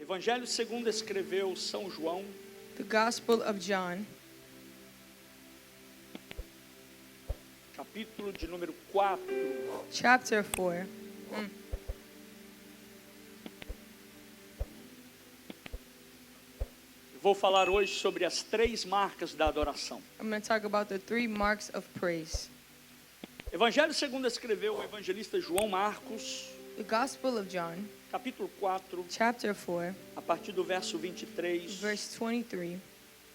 Evangelho segundo escreveu São João, The Gospel of John, capítulo de número 4. chapter 4. Vou falar hoje sobre as 3 marcas da adoração. I'm going to talk about the 3 marks of praise. Evangelho segundo escreveu o evangelista João Marcos, The Gospel of John, capítulo 4, chapter 4, a partir do verso 23. verse 23.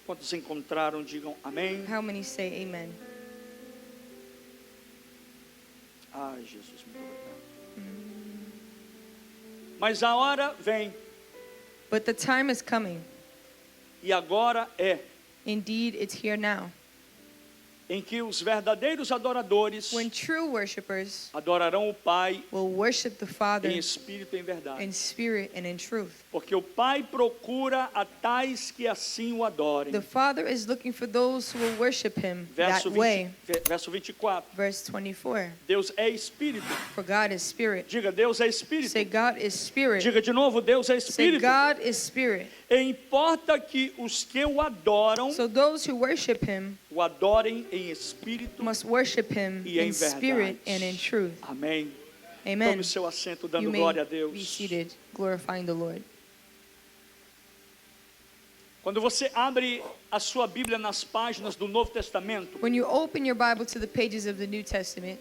Quantos encontraram, digam amém. How many say amen? Ai, Jesus, muito obrigado. Mas a hora vem, But the time is coming. e agora é, Indeed, it's here now. em que os verdadeiros adoradores When true worshipers adorarão o Pai will worship the Father em espírito e em verdade. in spirit and in truth. Porque o Pai procura a tais que assim o adorem. The Father is looking for those who will worship Him that Verso way. 24. Verse 24. Deus é espírito. For God is spirit. Diga, Deus é espírito. Say God is spirit. Diga de novo, Deus é Say espírito. God is spirit. E importa que os que o adoram, So those who worship Him o adorem em espírito. must worship Him E em in spirit verdade. and in truth. Amém. Amen. Tome o seu assento You dando may glória a be Deus. seated, glorifying the Lord. Quando você abre a sua Bíblia nas páginas do Novo Testamento, When you open your Bible to the pages of the New Testament,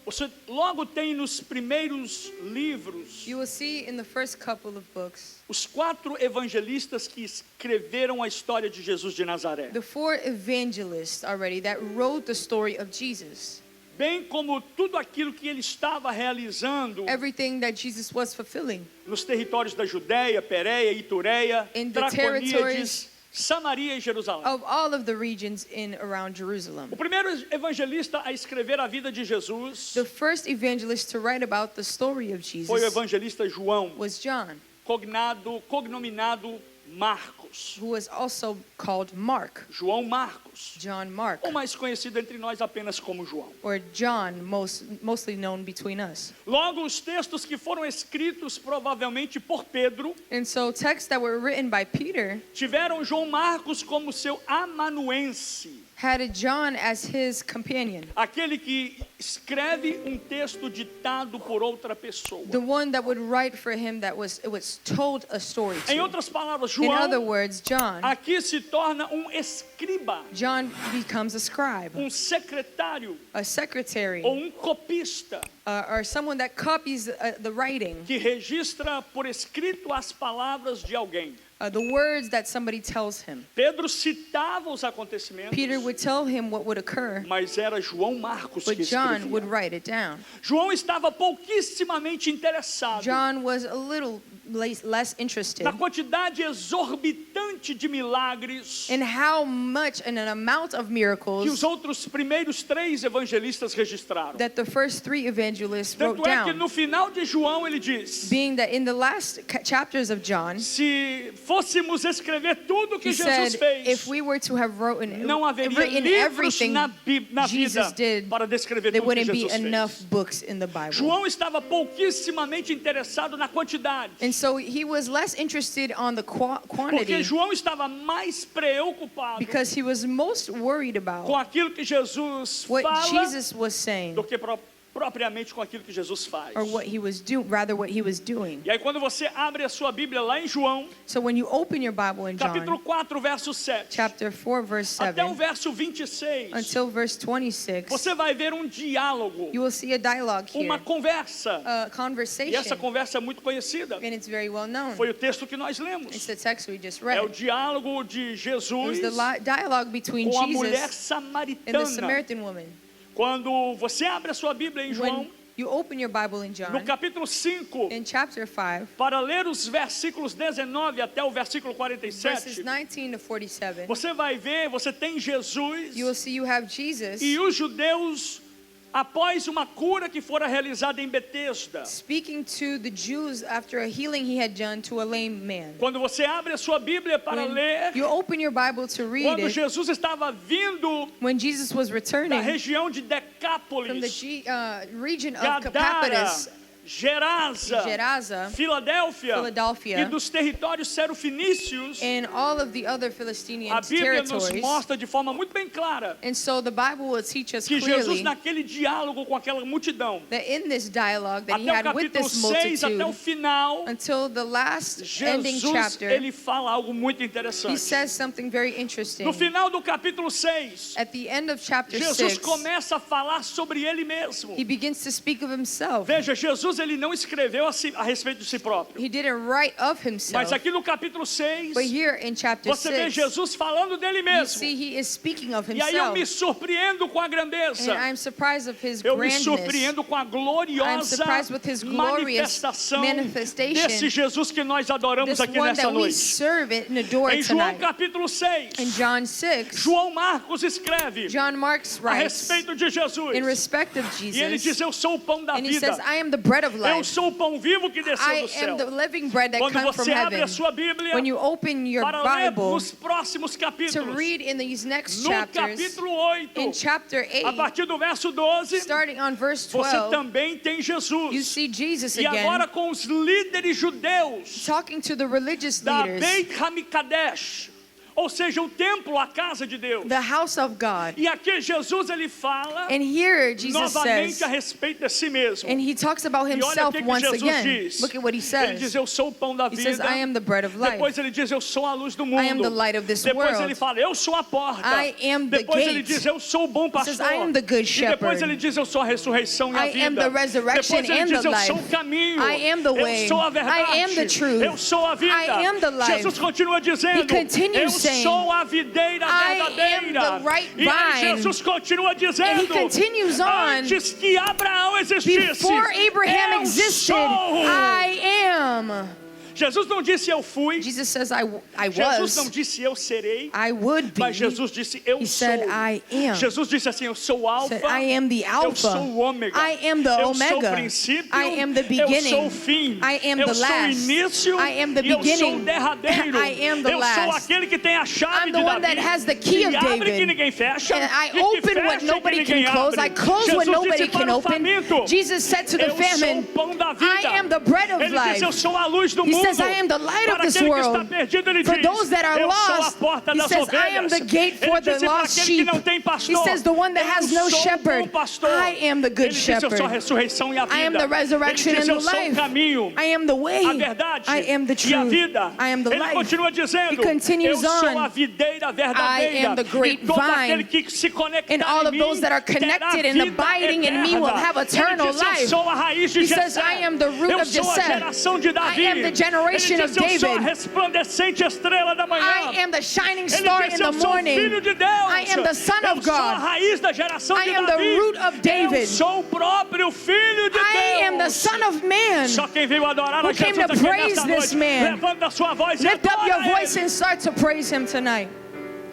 você logo tem nos primeiros livros you will see in the first couple of books os 4 evangelistas que escreveram a história de Jesus de Nazaré. the 4 evangelists already that wrote the story of Jesus. Bem como tudo aquilo que ele estava realizando Everything that Jesus was fulfilling nos territórios da Judéia, Pérea, Itureia, In the Traconíades, territories Samaria e Jerusalém. of all of the regions in around Jerusalem. O primeiro evangelista a escrever a vida de Jesus The first evangelist to write about the story of foi o Jesus evangelista João, was John, cognominado Marcos. who was also called Mark, João Marcos, John Mark, ou mais conhecido entre nós apenas como João. or John, mostly known between us. Logo, os textos que foram escritos provavelmente por Pedro And so texts that were written by Peter tiveram João Marcos como seu amanuense, had John as his companion, aquele que escreve um texto ditado por outra pessoa. the one that would write for him that it was told a story Em to. outras palavras, In other João words, John aqui se torna escriba, becomes a scribe, secretário a secretary, ou copista or someone that copies the writing, que registra por escrito as palavras de alguém. the words that somebody tells him. Pedro citava os acontecimentos, Peter would tell him what would occur, mas era João Marcos but que John would escrevia. write it down. João estava pouquissimamente interessado John was a little less interested na quantidade exorbitante de milagres in how much and an amount of que miracles os outros primeiros 3 evangelistas registraram. that the first 3 evangelists wrote Tanto é que down, no final de João ele diz: being that in the last chapters of John, se fôssemos escrever tudo que he Jesus said, fez, if we were to have written não haveria livros everything na vida Jesus did, para descrever there tudo que wouldn't be Jesus enough fez. books in the Bible. João estava pouquissimamente interessado na quantidade, And so he was less interested on the porque quantity João estava mais preocupado because he was most worried com about aquilo que Jesus what fala Jesus was saying, do que propriamente com aquilo que Jesus faz. or what he was what he was doing. E aí quando você abre a sua Bíblia lá em João, So when you open your Bible in capítulo John, 4, verso 7, chapter 4, verse até o 7, verso 26, until verse 26, você vai ver um diálogo, you will see a dialogue uma here, conversa. a E essa conversation, conversa é muito conhecida. and it's very well known. Foi o texto que nós It's lemos. the text we just É o read. diálogo de It was Jesus the dialogue between com a mulher Jesus and the samaritana. Samaritan woman. Quando você abre a sua Bíblia em João, When you open your Bible in no John, capítulo 5, in chapter 5, para ler os versículos 19 até o versículo verses 47, 19 to 47, você vai ver, você tem Jesus you will see you have Jesus e os judeus após uma cura que fora realizada em Betesda. speaking to the Jews after a healing he had done to a lame man. Quando você abre a sua Bíblia para When ler, you open your Bible to read quando it, Jesus estava vindo when Jesus was da returning região de from Decápolis, the region of Gadara, Decapolis, Gerasa, Gerasa, Filadélfia Philadelphia, e dos territórios serofenícios, and all of the other Philistine a Bíblia nos territories. mostra de forma muito bem clara And so the Bible will teach us que Jesus, clearly naquele diálogo com aquela multidão, that in this dialogue that he até o had with capítulo this 6, até o multitude, final, until the last ending Jesus, chapter, ele fala algo muito he interessante. says something very interesting. No final do capítulo 6, At the end of chapter Jesus 6, começa a falar sobre ele mesmo. he begins to speak of himself. Veja, Jesus ele não escreveu a respeito de si próprio. He didn't write of himself. Mas aqui no capítulo 6, But here in chapter você vê 6, Jesus falando dele you mesmo. see he is speaking of E aí eu himself. me surpreendo com a And grandeza. I'm surprised of his Eu me grandness. surpreendo com a I'm gloriosa surprised with his glorious manifestação manifestation. desse Jesus que nós adoramos This aqui one nessa that we noite. serve it and adore Em João tonight. capítulo 6, In John 6, João Marcos escreve John Marks a writes respeito de Jesus. in respect of E ele diz, Jesus, eu sou o pão da and he vida. says, I am the bread of Eu life. sou o pão vivo que desceu I do céu. am the living bread that Quando comes from você abre heaven. a sua Bíblia When you open your para ler Bible nos próximos to capítulos, read in these next no chapters, capítulo 8, in chapter a 8, partir do verso 12, starting on verse você 12, também tem you Jesus. see Jesus E agora again com os líderes judeus talking to the religious da leaders, Beit Hamikadesh, ou seja, o templo, a casa de Deus. the house of God. E aqui Jesus ele fala And here Jesus novamente says, a respeito de si mesmo. and he talks about E olha o himself que once Jesus again. diz. Look at what he Ele diz, says. eu sou o pão da He vida. says, I am the bread of life. Depois ele diz, eu sou a luz do mundo. I am the light of this Depois world. ele fala, eu sou a porta. I am the Depois ele gate. diz, eu sou o bom He pastor. says, I am the good E depois shepherd. ele diz, eu sou a ressurreição e a I vida. am the resurrection Depois ele and diz, the eu life. sou o caminho. I am the way. Eu sou a verdade. I am the truth. Eu sou a vida. I am the life. Jesus continua dizendo, He continues eu saying, sou a videira I am verdadeira. the right E aí vine. Jesus continua dizendo, And he continues on, antes que Abraão existisse, Before Abraham eu existed, sou. I am. Jesus não disse eu fui. Jesus says, I Jesus não was. disse eu serei. I would be. Mas Jesus disse eu He sou. said, I am. Jesus disse assim, eu sou o alfa. Said, I am the Eu Alpha. sou o ômega. I am the Eu sou o Omega. princípio. I am the Eu sou o beginning. fim. I am eu the sou o last. início. I am the e eu sou o beginning. derradeiro. I am the eu sou last. aquele que tem a chave I'm the de one Davi. that has the key of que abre David. que ninguém fecha. And I e que open what fecha nobody que ninguém can close. abre. I close Jesus what nobody disse can para o open. faminto, Jesus said to the eu sou famine, o pão da vida. I am the bread of Ele life. diz, eu sou a luz do He mundo. says, I am the light of Para this aquele que world. está perdido, ele For diz, those that are eu sou a lost, porta he das says, I am ovelhas. the gate for Ele the disse para lost aquele que sheep. não tem He pastor, says, the one that has eu no sou o bom shepherd, pastor. I am the good Ele diz, eu sou a shepherd. ressurreição e a vida. I am the resurrection Ele diz, and eu the sou o life. caminho, I am the way. a verdade I am the e a truth. vida. I am the Ele life. continua dizendo, He continues eu sou on. a videira verdadeira. I am the great e todo vine. aquele que se conectar And all em of those mim that are terá connected and vida abiding in me eterna. will have eternal Ele diz, life. eu sou a raiz de He Jessé. says, I am the root eu of sou a Jessé. geração de Davi. I am the generation Ele of diz, eu sou a David. resplandecente estrela da manhã. I am the shining Ele star diz, in eu the sou morning. filho de Deus. I am the son eu of sou a God. raiz da geração I de am the Davi. root of David. Eu sou o próprio filho de I Deus. am the son of man. Só quem veio adorar Who a came Jesus to aqui praise nesta this noite, man. levanta a sua voz e Lift up your adora voice ele. and start to praise him tonight.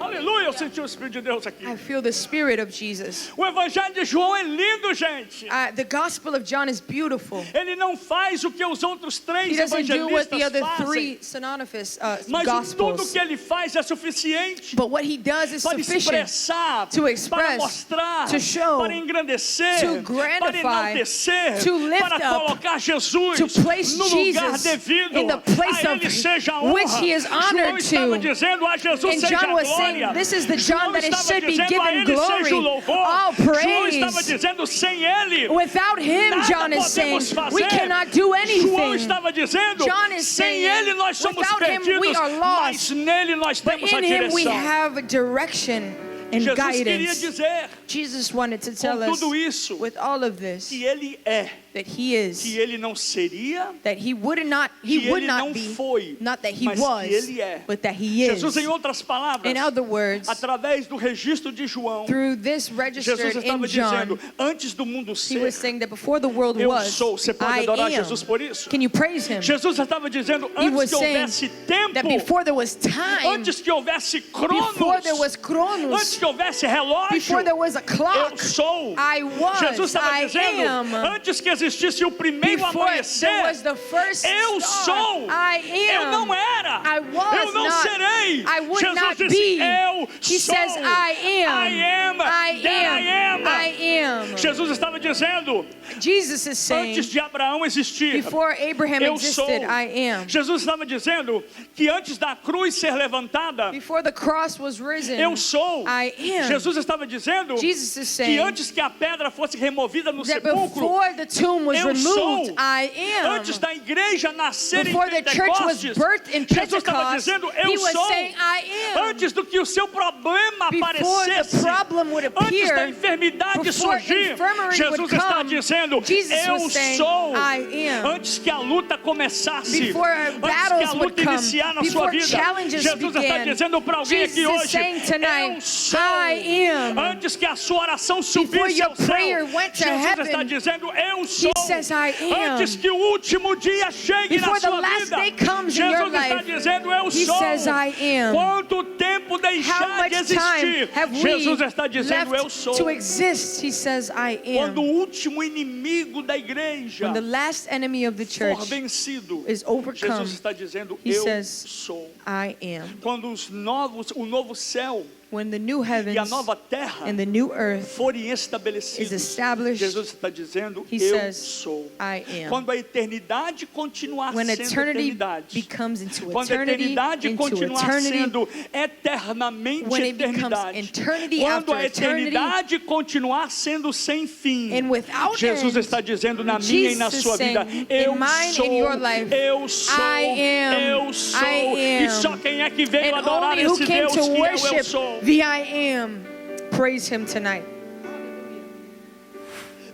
Aleluia, eu senti o Espírito de Deus aqui. I feel the spirit of Jesus. O Evangelho de João é lindo, gente. The Gospel of John is beautiful. Ele não faz o que os outros He três doesn't do what the evangelistas other fazem. three synonymous Mas tudo Gospels. que ele faz é suficiente But what he does is para sufficient expressar, to para express, mostrar, to show, para engrandecer, to para gratify, enaltecer, to lift para up, colocar Jesus to place no lugar Jesus devido. in the place a of ele seja a honra. which he is honored João estava to. dizendo, a Jesus And seja John a was glória. saying, this is the John João that it estava should be dizendo, a given ele glory, seja o louvor. all João estava praise. dizendo, sem ele, Without him, nada John is saying, podemos fazer. we cannot do João anything. estava dizendo, John is sem saying, ele nós somos without him, perdidos, we are mas lost. nele nós But temos a in him we direção. have direction and Jesus queria guidance. dizer, Jesus wanted to tell com us tudo isso, with all of this que ele é, that he is, que ele não seria, that he would que not ele não be, foi, not that he mas was, que ele é. but that he is. Jesus, em outras palavras, In other words, através do registro de João, through this registered Jesus estava in John, dizendo, antes do mundo he was ser, saying that before the world eu was, sou. Você pode I adorar am. Jesus por isso? Can you praise him? Jesus estava dizendo, He antes was que saying houvesse tempo, that before there was time, antes que houvesse cronos, before there was antes chronos, que houvesse relógio, before there was a eu clock, sou. I was, Jesus estava I dizendo, am. antes que existisse o primeiro Before amanhecer, there was the first eu star, sou. I am. Eu não era. I was Eu não not. serei. serei. I would Jesus not disse, be. eu He sou. says, I am. I am. I That I am. am. I am. Jesus estava dizendo, Jesus is saying, antes de Abraão existir, before Abraham eu existed, sou. I am. Jesus estava dizendo que antes da cruz ser levantada, Before the cross was risen, eu sou. I am. Jesus estava dizendo Jesus is que saying antes que a pedra fosse removida no that sepulcro, before the tomb was eu removed, sou. I am. Antes da igreja nascer em Before the church was Pentecostes, birthed in Jesus estava Pentecost, dizendo, he eu was sou. saying, I am. Antes do que o seu problema Before aparecesse, the problem would antes da appear, enfermidade before surgir, infirmary Jesus would está come, dizendo, Jesus eu was saying, sou. I am. Antes que a luta começasse, Before antes que a battles would luta come, iniciar na sua before vida, challenges Jesus está began, dizendo para alguém Jesus aqui is hoje, saying tonight, eu sou. I am. Antes que a sua oração Before subisse your ao céu, prayer went to Jesus heaven, está dizendo, eu sou. says, I am. Antes que o último dia chegue Before na the sua last vida, day comes in Jesus your está life, dizendo, eu He sou. says, I am. Quanto tempo How deixar much de time existir, have we Jesus está dizendo, eu left sou. to exist? He says, I Quando o am. último inimigo da igreja When the last enemy of the for church vencido, is overcome, Jesus está dizendo, He eu says, sou. I am. Quando o novo céu When the new e a heavens nova terra and the new earth forem is estabelecidos, established, Jesus está dizendo, He eu says, sou. I am. Quando a eternidade continuar When sendo eternity eternidade, becomes into quando a eternity, eternidade into continuar eternity, sendo eternamente when it becomes eternidade, eternity quando after a eternity, eternidade continuar sendo sem fim, and without Jesus end, está dizendo na minha e na Jesus sua is vida, saying, eu in mine sou, and your life, eu sou, I am, eu sou, I e am. só quem é que veio And adorar only who esse came Deus to que é o eu worship sou. the I am, praise Him tonight.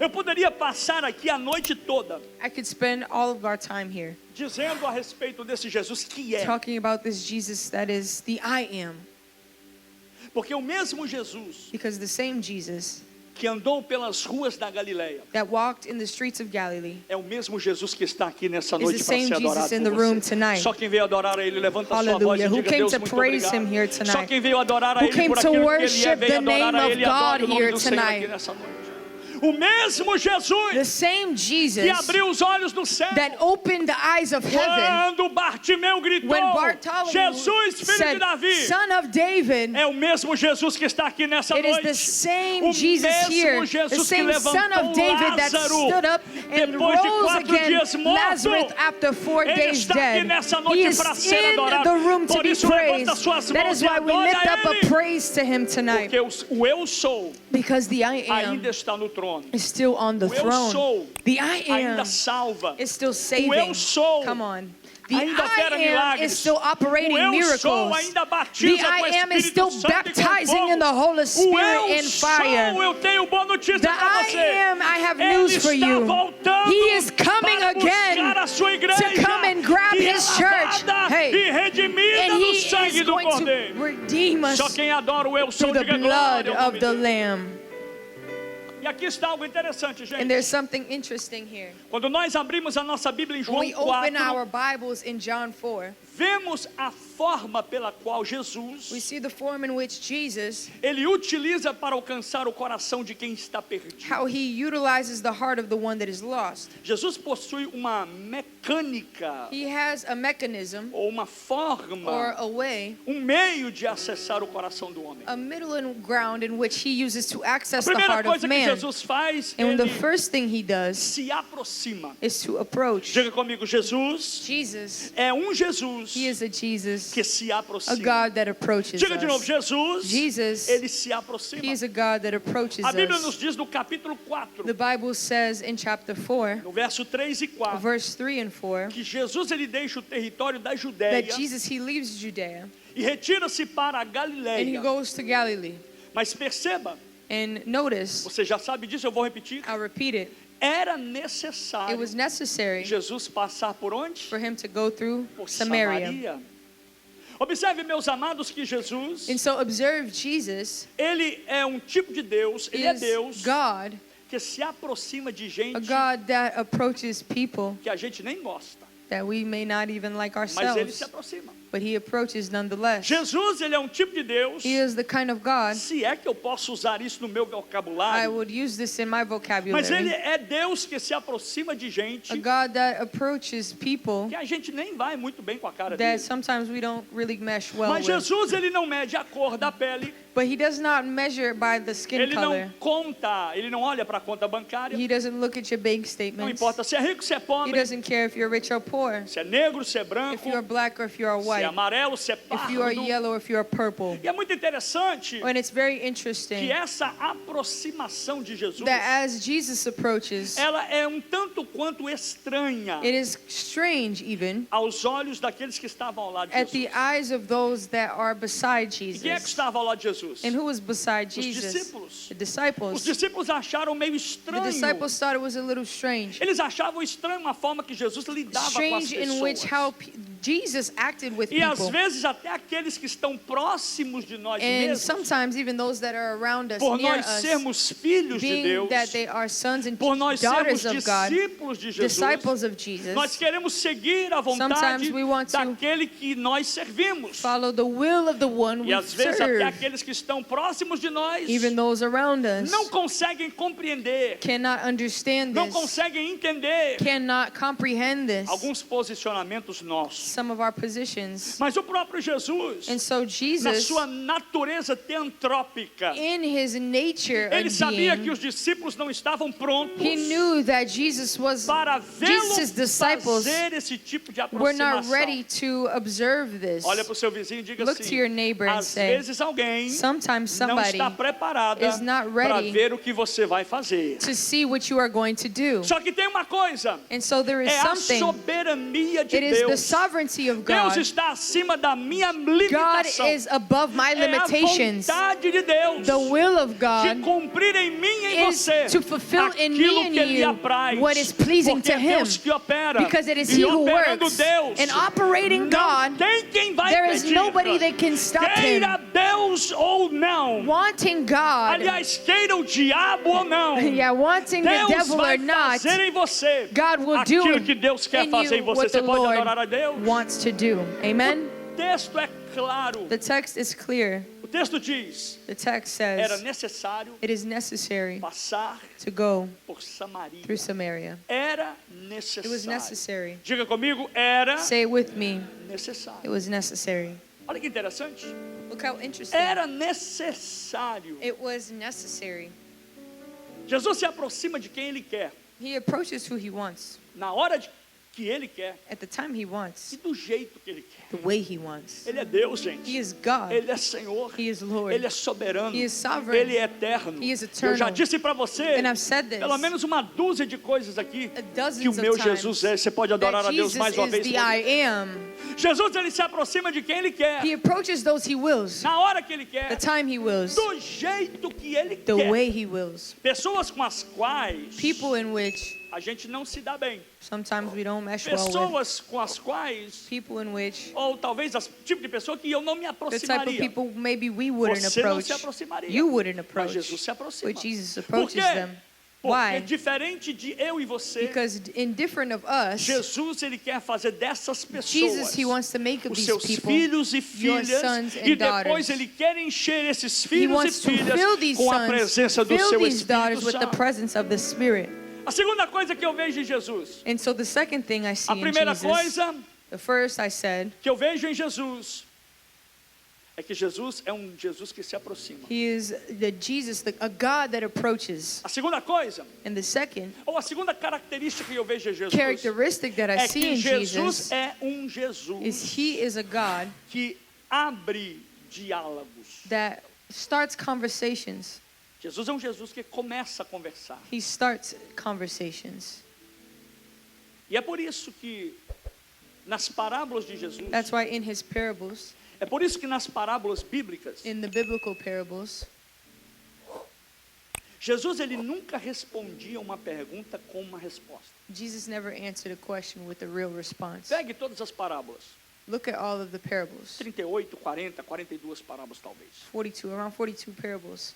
Eu poderia passar aqui a noite toda I could spend all of our time here dizendo a respeito desse Jesus que é, talking about this Jesus that is the I am, porque o mesmo Jesus because the same Jesus que andou pelas ruas da Galileia that walked in the streets of Galilee é o mesmo Jesus que está aqui nessa is noite the para same ser Jesus adorado in por the room você. tonight. Só quem veio adorar a Ele, levanta a sua voz e Hallelujah. Who diga, came Deus, to muito praise obrigado. Him here Só tonight? quem veio adorar a Who Ele came por to aquilo que Ele é, worship veio the name adorar a of Ele e adore God o nome here do Senhor aqui tonight? nessa noite. O mesmo Jesus The same Jesus que abriu os olhos do céu that opened the eyes of heaven quando Bartimeu gritou, when Bartholomew Jesus, filho de said, Davi. Son of David. É o mesmo Jesus que está aqui nessa It is noite. the same O Jesus mesmo here, the Jesus que same Son levantou of David that Lázaro stood up and depois de rose 4 again dias morto. Lazarus after 4 Ele days está aqui dead. nessa He noite is para ser in adorado. the room to Por be isso levanta praised. suas That mãos is e why we adore lift a up a Ele. praise to Him tonight, Porque o eu sou because the I am ainda está no trono. is still on the O eu throne. sou The I ainda am salva. is still O eu saving. sou Come on. The ainda opera I am milagres. is still operating O eu miracles. sou ainda The batiza com I am is Espírito still Santo e com baptizing fogo. in the Holy O Spirit eu and fire. sou, eu tenho boa notícia The para I você. am, I have Ele news for está you. voltando He is coming para again buscar a sua igreja, to come and grab que é His church. lavada Hey, e redimida and no He sangue is do going to Cordeiro. redeem us Só quem adora o eu sou, through the diga blood glória ao of nome the dele. Lamb. E aqui está algo interessante, And gente. there's something interesting here. Quando nós abrimos a nossa Bíblia em When João we open 4, our Bibles in John 4, vemos a forma pela qual we Jesus, see the form in which Jesus, ele utiliza para alcançar o coração de quem está perdido. how He utilizes the heart of the one that is lost. Jesus possui uma mecânica He has a mechanism ou uma or forma, a way, meio de acessar o coração do homem. a middle ground in which He uses to access A the primeira heart of coisa que man. Jesus faz, And the ele first thing He does se aproxima. is to approach. Diga comigo, Jesus Jesus, é Jesus He is a Jesus, que se a aproxima. God that approaches Diga de novo, us. Jesus, Jesus, ele se He aproxima. is a God that approaches A Bíblia nos us. diz no capítulo 4, The Bible says in chapter 4, no verso 3 e 4, verse 3 and 4, que Jesus ele deixa o território da Judéia that Jesus, He leaves Judea e retira-se para a and He Galileia. goes to Galilee. Mas perceba, And notice, você já sabe disso, eu vou repetir. I'll repeat it, Era it necessário was necessary Jesus passar por onde? for Him to go through Por Samaria. Samaria. Observe, meus amados, que Jesus, And so observe Jesus ele é um tipo de Deus, ele é is Deus God, que se aproxima de a gente God that approaches people que a gente nem gosta, that we may not even like mas ele ourselves, se aproxima. but he approaches nonetheless. Jesus, ele é um tipo de Deus. He is the kind of God, Se é que eu posso usar isso no meu I vocabulário. would use this in my Mas ele vocabulary, é Deus que se aproxima de a gente God that approaches people que a gente nem vai muito bem com a cara that dele. sometimes we don't really mesh well Mas with. Jesus, ele não mede a cor da pele. But he does not measure by the skin Ele não color. conta, ele não olha para a conta bancária. He doesn't look at your bank Não statements. importa se é rico, se é He pobre, doesn't care if you're rich or poor, se é negro, se é if branco, you're black or if you're se é white, amarelo, se é if you are pardo. yellow or if you're purple. E é muito interessante And it's very que interesting essa aproximação de Jesus, that as Jesus approaches, ela é um tanto quanto estranha it is strange even aos olhos daqueles que estavam ao lado de at the Jesus. eyes of those that are beside E quem é que Jesus. estava ao lado de Jesus? And who was beside Jesus? discípulos. The Os disciples. discípulos acharam meio The estranho. disciples thought it was a little strange. Eles achavam estranho a forma que Jesus lidava com as Strange in which pessoas. how Jesus acted with E às people. vezes até aqueles que estão próximos de nós And mesmos, sometimes even those that are around us, por near nós us, sermos filhos de being Deus, that they are sons and por nós sermos daughters of God, discípulos de Jesus, disciples of Jesus, nós queremos seguir a vontade Sometimes we want to daquele que nós servimos. follow the will of the one E we às vezes até serve. aqueles que estão próximos de nós Even those around us não conseguem compreender, cannot understand não this, conseguem entender cannot comprehend this, alguns posicionamentos nossos. some of our positions. Mas o próprio Jesus, And so na Jesus, sua natureza teantrópica, in his nature ele of sabia que being, os discípulos não estavam prontos he knew that Jesus was para vê-lo Jesus' disciples fazer esse tipo de were not aproximação. ready to observe this. Olha para o seu vizinho e diga Look assim: to your neighbor and às say, vezes alguém sometimes não somebody está preparada is not para ready ver o que você vai fazer. to see what you are going to do. Só que tem uma coisa, And so there is é a something. soberania de It is the Deus. sovereignty of Deus God. está acima da minha God limitação. is above my É a limitations. vontade de Deus The will of de God cumprir em mim e em is você to fulfill in me aquilo and que Ele you apraz. what is pleasing Porque to é Him. Deus que opera. Because it is E He who operando works. Deus, And operating não God, tem quem vai there is impedir. nobody that can stop Queira Him. Deus ou não. Wanting God, Aliás, queira o diabo ou não. yeah, wanting the Deus devil vai or not, fazer em você God will do aquilo que Deus quer in fazer em you você. what Você the pode Lord adorar a Deus? wants to do. Amen? O texto é claro. The text is clear. O texto diz: The text era says necessário it is necessary passar to go por Samaria. through Samaria. Era It was necessário. necessary. Diga comigo, era Say it with me. It necessário. was necessary. Olha que interessante. Look how interesting. Era necessário. It was necessary. Jesus se aproxima de quem Ele quer, He approaches who he wants, na hora que Ele quer at the time he wants, e do jeito que Ele quer. the way he wants. Ele é Deus, He gente. is God. Ele é Senhor. He is Lord. Ele é soberano. He is sovereign. Ele é eterno. He is Eu eternal. já disse para você, And I've said this pelo menos uma dúzia de coisas aqui dozens que o of meu times, Jesus é. Você pode adorar that a Deus Jesus mais uma is vez. the I am. Jesus, ele se aproxima de quem Ele quer, He approaches those he wills, na hora que Ele the quer, time he wills, do jeito que Ele the quer. way he wills. Pessoas com as quais People in which a gente não se dá bem. sometimes we don't mesh well with. Pessoas com as quais, People in which ou talvez as tipo de pessoa que eu não me the type of aproximaria. people maybe we wouldn't Você não approach. se aproximaria. You wouldn't Mas approach. Jesus se aproxima. But Jesus Por approaches quê? them. Porque Why? diferente de eu e você, Because indifferent of us, Jesus ele quer fazer dessas pessoas Jesus, he wants to make of os these seus people filhos e your filhas, sons and e depois daughters. ele quer encher esses He filhos e wants to filhas fill these com a sons, presença do fill seu these daughters Espírito with the Santo. presence of the Spirit. A segunda coisa que eu vejo em Jesus, And so the second thing I see a in primeira Jesus, coisa the first I said, que eu vejo em Jesus é que Jesus é um Jesus que se aproxima. he is the Jesus, a God that approaches. A segunda coisa, And the second ou a segunda característica que eu vejo em Jesus, characteristic that I é see que in Jesus Jesus é um Jesus is he is a God que abre diálogos. that starts conversations. Jesus é um Jesus que começa a conversar. He starts conversations. E é por isso que nas parábolas de Jesus, That's why in his parables, é por isso que nas parábolas bíblicas, in the biblical parables, Jesus ele nunca respondia uma pergunta com uma resposta. Jesus never answered a question with a real response. Pegue todas as parábolas, Look at all of the parables. 38, 40, 42 parábolas talvez. 42, around 42 parables.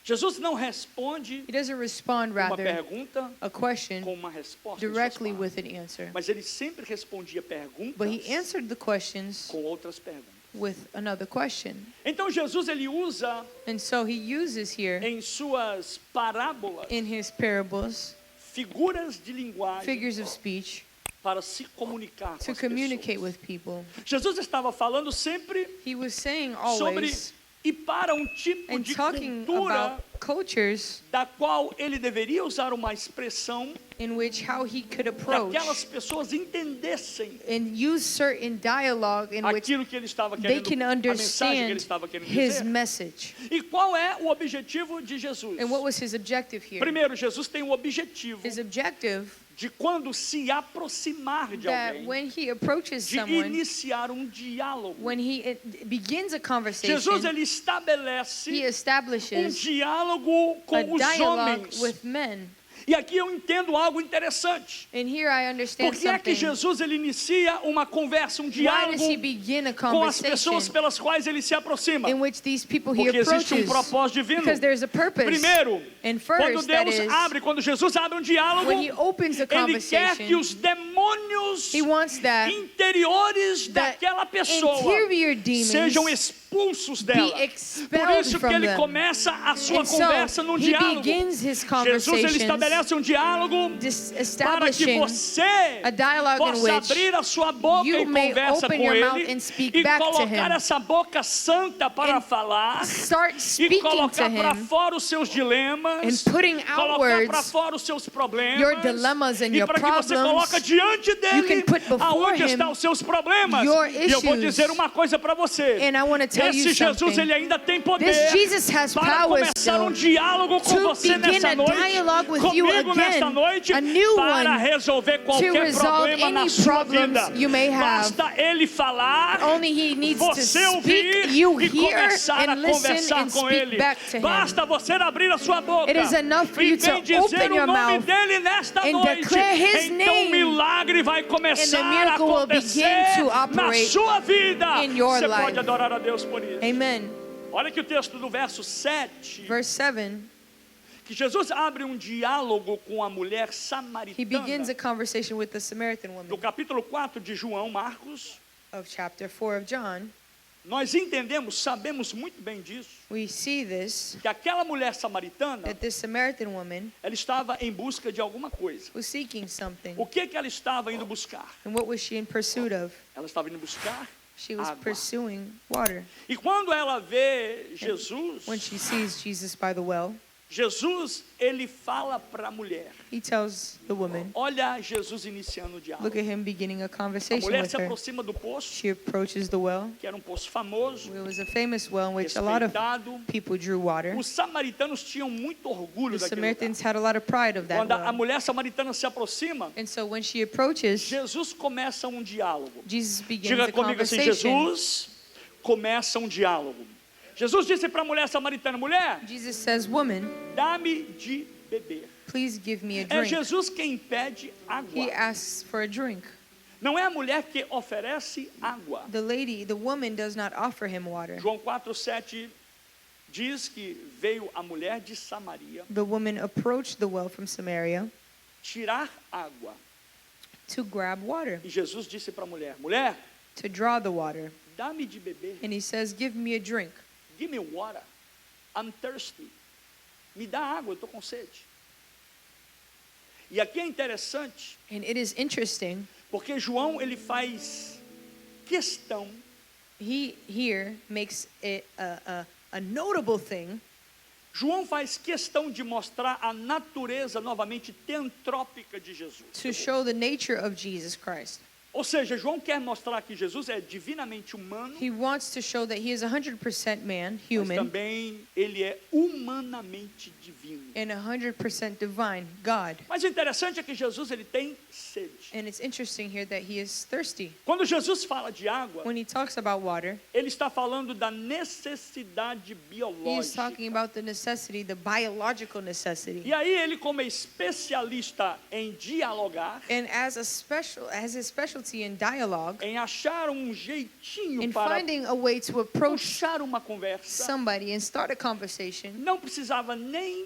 Jesus não responde He doesn't respond uma rather pergunta a question com uma resposta em suas directly palavras. with an answer. Mas ele sempre respondia perguntas But he answered the questions com outras perguntas. with another question. Então Jesus ele usa And so he uses here em suas parábolas in his parables figuras de linguagem figures of speech para se comunicar com to as communicate pessoas. with people. Jesus estava falando sempre He was saying sobre always e para um tipo and de talking cultura about cultures da qual ele deveria usar uma expressão in which how he could que approach aquelas pessoas entendessem and use certain dialogue in which aquilo que ele estava they querendo, can a mensagem que ele understand estava querendo his dizer. message. E qual é o objetivo de Jesus? And what was his objective here? Primeiro, Jesus tem o objetivo His objective de quando se aproximar de that alguém, when he approaches de someone, iniciar um diálogo. when he begins a Jesus conversation, ele he estabelece um establishes diálogo a com os dialogue homens. with men. E aqui eu entendo algo interessante. And here I understand Por que é que something. Jesus ele inicia uma conversa, um Why diálogo does he begin a com as pessoas conversation pelas quais ele se aproxima? in which these people he Porque existe um approaches? propósito divino. Because there's a purpose. Primeiro, And quando first, that Deus is, abre, quando Jesus abre um diálogo, when he opens the ele quer que conversation, os demônios he wants that interiores the daquela pessoa interior demons sejam expulsos dela. Por expelled isso que from ele them. começa a sua And so conversa num he diálogo. begins his Jesus ele conversations estabelece um diálogo para que establishing você a dialogue in possa which abrir a sua boca you e may conversa open com your mouth ele and speak e back to colocar him. essa boca santa para And falar start e speaking to colocar para him fora os seus dilemas, and putting colocar outwards para fora os seus problemas your dilemmas and e your para que você problems. coloque diante You dele can put before aonde him estão os seus problemas. your E eu vou issues. dizer uma coisa para você. And I want to tell you Esse Jesus something. ele ainda tem poder This Jesus has para power começar um still diálogo com to você begin nessa a noite, dialogue with you comigo nesta again, noite, a new para one, resolver qualquer resolve problema na any sua problems vida. you may have. Basta ele falar, Only he needs to você ouvir speak, you e hear começar a and listen conversar and com speak ele. back to him. Basta você abrir a sua boca It is enough for e you to vem dizer open o your nome mouth dele nesta and noite. declare his Então o name, milagre vai começar a miracle will acontecer begin to na operate sua vida. in your Você life. pode adorar a Deus por isso. Amen. Olha que o texto do verso 7, Verse 7, que Jesus abre um diálogo com a mulher he begins samaritana. a conversation with the Samaritan No woman capítulo 4 de João, Marcos, of chapter 4 of John. nós entendemos, sabemos muito bem disso, We see this, que aquela mulher samaritana, that this Samaritan woman ela estava em busca de alguma coisa. was seeking something. O que ela estava indo buscar? And what was she in pursuit of? Ela estava indo buscar She was água. pursuing water. E quando ela vê Jesus, When she sees Jesus by the well, Jesus, ele fala para a mulher. he tells the woman, Olha Jesus iniciando o look diálogo. at him beginning a A conversation mulher with se her. aproxima do poço, She approaches the well. que era um poço famoso, It was a famous well in which a lot of respeitado. people drew water. Os samaritanos tinham muito orgulho The daquele lugar. Samaritans had a lot of pride of that Quando a well. mulher samaritana se aproxima, And so when she approaches, Jesus começa um diálogo. Jesus begins Diga a comigo assim, conversation. Jesus começa um diálogo. Jesus disse para a mulher samaritana, mulher, Jesus says, woman, dá-me de beber. please give me a É drink. Jesus quem pede He água. asks for a drink. Não é a mulher que oferece água. The woman does not offer him water. João 4:7 diz que veio a mulher de Samaria The woman approached the well from Samaria tirar água. to grab water, E Jesus disse para a mulher, mulher, to draw the water. dá-me de beber. And he says, give me a drink. Give me water. I'm thirsty. Me dá água, eu estou com sede. E aqui é interessante, And it is interesting, porque João ele faz questão he here makes it a notable thing. João faz questão de mostrar a natureza novamente teantrópica de Jesus. To show the nature of Jesus Christ. Ou seja, João quer mostrar que Jesus é divinamente humano, He wants to show that he is 100% man, mas human, também ele é humanamente divino. and 100% divine, God. Mas o interessante é que Jesus ele tem sede. And it's interesting here that he is thirsty. Quando Jesus fala de água, When he talks about water, ele está falando da necessidade he is biológica. talking about the necessity, the biological necessity. E aí ele como especialista em dialogar, And as his specialty difficulty in dialogue, em achar um jeitinho in para finding a way to approach puxar uma conversa. somebody and start a conversation. Não precisava nem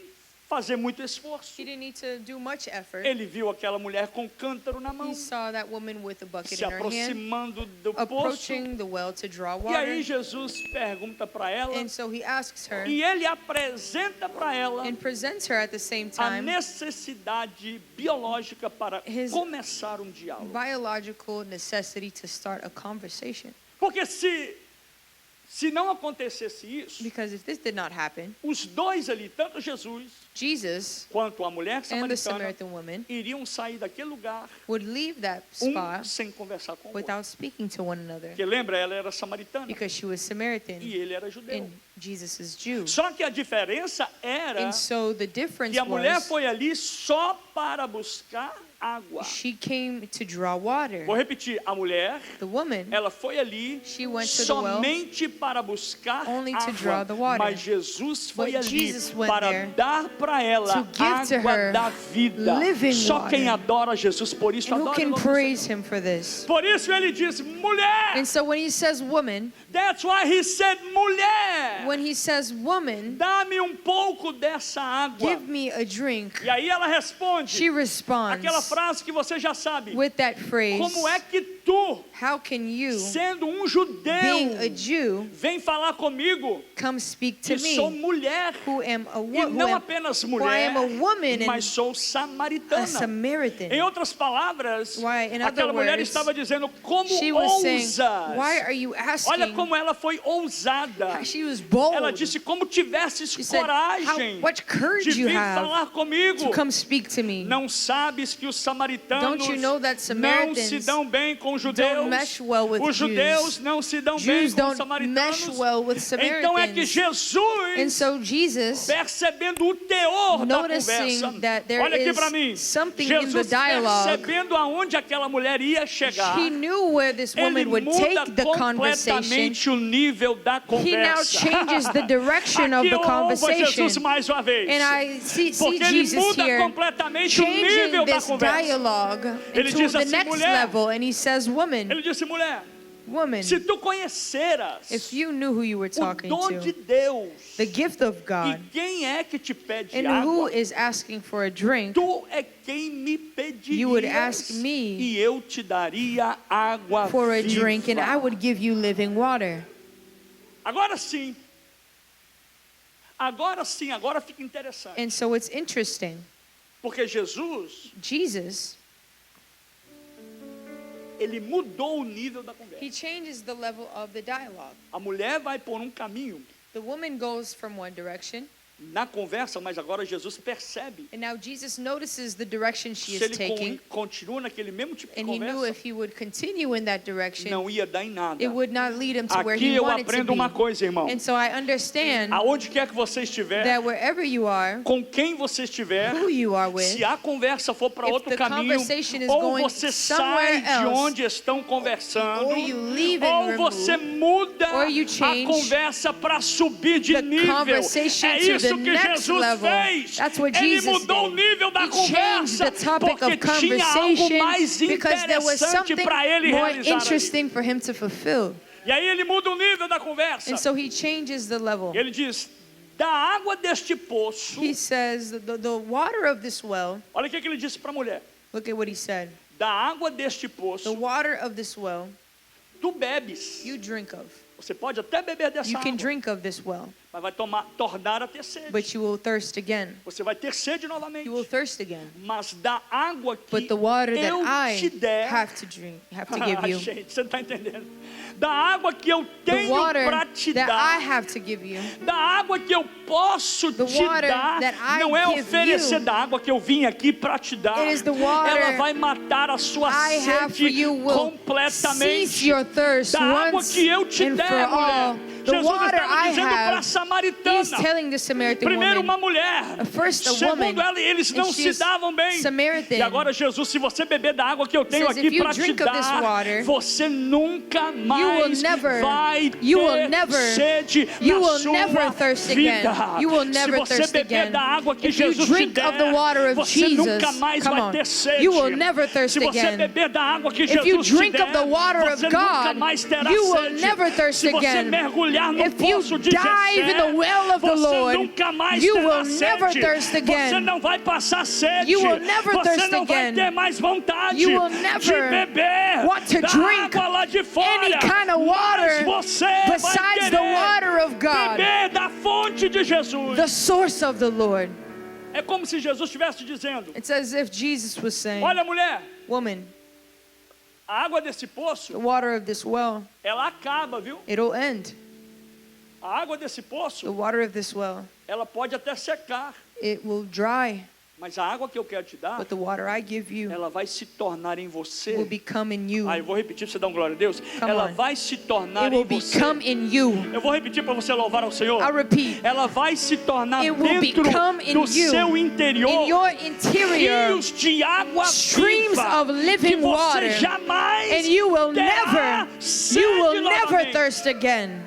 fazer muito esforço. He didn't need to do much effort. Ele viu aquela mulher com cântaro na mão, He saw that woman with a bucket se in her hand, aproximando do poço. approaching the well to draw E aí water. Jesus pergunta para ela, And so he asks her e ele apresenta para ela and presents her at the same a time necessidade biológica para His começar um diálogo. biological necessity to start a conversation. Porque se não acontecesse isso, Because if this did not happen, os dois ali, tanto Jesus Jesus quanto a mulher and the samaritana, Samaritan woman iriam sair daquele lugar would leave that um spot sem conversar com o outro. without speaking to one another, Porque lembra, ela era samaritana because she was Samaritan e ele era judeu. and Jesus is Jew. Só que a diferença era And so the difference que a mulher was foi ali só para buscar água. she came to draw water. Vou repetir, a mulher, The woman, ela foi ali she went to the well somente para buscar only to draw the water. mas Jesus foi But ali Jesus went para there dar para ela to give to água her da vida. living Só water. quem adora Jesus por isso and who adora o can nome do praise Senhor. him for this? Por isso ele diz, mulher. And so when he says woman, That's why he said, mulher, when he says woman, dá-me pouco dessa água. give me a drink, E aí ela responde, she responds aquela frase que você já sabe. with that phrase, Como é que tu, how can you, sendo being a judeu, Jew, vem falar comigo come speak to que sou me, mulher who am a e não woman, apenas who I am mulher, a woman mas and sou a samaritana. Other Em outras palavras, Why, in other aquela mulher words, estava dizendo, como she was saying, ousas? why are you Olha asking? como ela foi ousada. She was bold. Ela disse, como tivesses She said, coragem what courage de you vir have falar comigo. to come speak to me. Não sabes que os samaritanos Don't you know that não Samaritans se dão bem com os don't judeus? mesh well with Os judeus Jews. não se dão bem Jews com os don't samaritanos. mesh well with Então é que Samaritans. And Jesus, so Jesus, percebendo o teor da noticing conversa, that there olha aqui is para mim, something in the Jesus dialogue, percebendo aonde aquela mulher ia chegar, he knew where this ele woman would muda take the conversation. completamente o nível da He now conversa. changes the direction of Aqui the eu louvo Jesus conversation. mais uma vez. And I see Porque ele Jesus muda here completamente o changing nível da this conversa. dialogue Ele into diz the assim, next mulher. level. And he says, woman, Ele disse, mulher, woman, se tu conheceras if you knew who you were o talking dom de to, Deus, the gift of e God, quem é que te pede and who água, is asking for a drink, tu é quem me you would pedirias ask me e eu te daria água for a drink, and I viva. would give you living water. Agora sim, agora fica interessante. And so it's interesting. Porque Jesus, Jesus, ele mudou o nível da conversa. he changes the level of the dialogue. A mulher vai por um caminho The woman goes from one direction, na conversa, mas agora Jesus percebe. and now Jesus notices the direction she Se is ele taking, continua naquele mesmo tipo de and he knew conversa, if he would continue in that direction, não ia dar em nada. it would not lead him to where Aqui he eu wanted to aprendo uma be. coisa, irmão. And so I understand Aonde quer que você estiver, that wherever you are, com quem você estiver, who you are with, se a conversa for para if outro the caminho, conversation is ou going você somewhere sai de else, onde estão conversando, or you leave and ou você remove, muda or you a change conversa para subir de the nível. conversation É to isso the que next Jesus level. fez. That's what Ele Jesus mudou o did. nível da He changed conversa the topic porque of tinha algo conversation mais because there was interessante something para ele more realizar ali. interesting for him to fulfill. E aí ele muda o nível da conversa. And so he changes the level. E ele diz, da água deste poço, He says, the water of this well, olha o que ele disse para a mulher, look at what he said. da água deste The poço, water of this well, tu bebes. you drink of. Você pode até beber dessa You can água, drink of this well, mas vai tornar a ter sede. but you will thirst again. Você vai ter sede novamente. You will thirst again. Mas da água que But the water that eu I te der, have to drink, have to give you, gente, você está entendendo? Da água que eu the tenho water para te that I dar, have to give you, da água que eu posso The te water dar, that I não é give oferecer you. da água que eu vim aqui para te dar. It is the water Ela vai matar a sua I have for sede you will cease completamente. your thirst Da água once que eu te and der, for all. mulher, The Jesus water estava I dizendo para a have, samaritana. he's telling the Samaritan Primeiro woman. uma mulher. First a Segundo woman, ela, eles and não se she's davam bem. Samaritan. E agora Jesus, se você beber da água que eu tenho Says, if aqui you para te drink of this dar, water, você nunca mais never- vai you will ter never- sede you na will sua never thirst again. vida. You will Se never você thirst beber again. da água que If you Jesus te drink der, of the water of você Jesus, nunca mais come vai on, ter sede. you will never thirst Se você again. beber da água que If you Jesus te drink der, of the water of você nunca God, mais terá you will sede. never thirst Se você again. mergulhar no If you poço de dive in the well of the você Lord, nunca mais you terá will sede. never thirst again. Você não vai passar sede. You will never você thirst não vai again. ter mais vontade You will de never beber want to da drink água lá de fora. any kind of water Mas você vai besides the querer water of God, beber da fonte de Jesus. the source of the Lord. É como se Jesus estivesse dizendo: It's as if Jesus was saying, olha, mulher, woman, a água desse the poço, water of this well, ela acaba, viu? it'll end. A água desse The poço, water of this well, ela pode até secar, it will dry. mas a água que eu quero te dar, But the water I give you ela vai se tornar em will você. become in you. Ah, eu vou repetir para você dar uma glória a Deus. Come Ela on. vai se tornar It will em você. become in you. Eu vou repetir para você louvar ao Senhor. I'll repeat. Ela vai se tornar It will dentro become in do you, seu interior in your interior, rios de água streams viva of living que você water, jamais and you will terá sede you will never novamente. thirst again.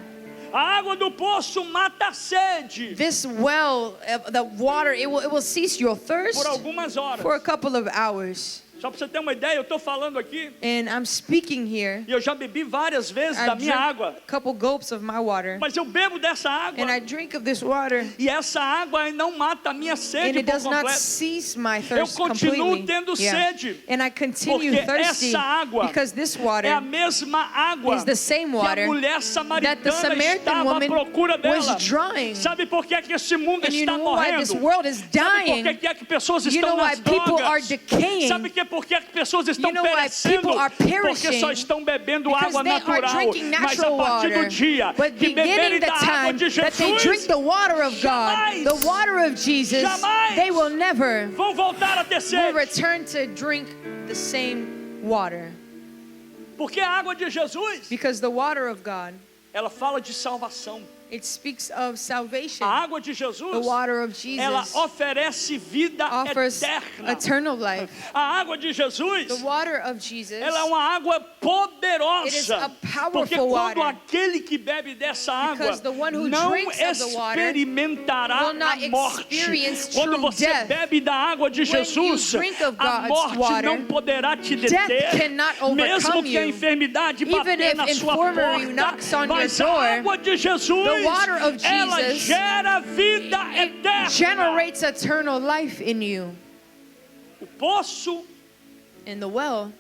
A água do poço mata a sede This well, the water, it will cease your thirst por algumas horas. for a couple of hours. Só para você ter uma ideia, eu estou falando aqui And I'm speaking here. e eu já bebi várias vezes I da minha drank água, a couple gulps of my water, mas eu bebo dessa água and I drink of this water, e essa água não mata a minha and sede it por does not completo. cease my Eu thirst continuo completely. tendo sede, And I continue porque thirsty essa água because this é a water mesma água is the same que a water mulher that the samaritana Samaritan estava à woman procura dela. was drawing. Sabe por que esse mundo And you está know why this morrendo? world is Sabe por dying? que é que pessoas You estão know why nas people are drogas? decaying? Sabe por que é que pessoas estão You know why perecendo? people are Porque perishing? só estão bebendo Because água they are natural. drinking Mas a natural partir do water. dia But que beberem beginning the da água time de that they drink Jesus, the water of God, jamais, the water of Jesus, jamais they will never vão voltar a ter will sede. return to drink the same water. Porque a água de Jesus, Because the water of God, ela fala de salvação. it speaks of salvation. A água de The Jesus, water of ela Jesus oferece vida offers eterna. eternal life. A água de Jesus, The water of Jesus, ela é uma água it is poderosa. a Porque powerful quando water. aquele que bebe dessa água Because the one who não drinks of the water experimentará will not a morte. experience Quando true você death. bebe da água de When you Jesus, drink of a God's morte water, não poderá te death deter. cannot overcome Mesmo que a you. enfermidade Even bater if na sua infirmary porta, knocks on your mas a door, água de Jesus, the water of ela Jesus gera vida eterna. generates eternal life in you. O poço And the well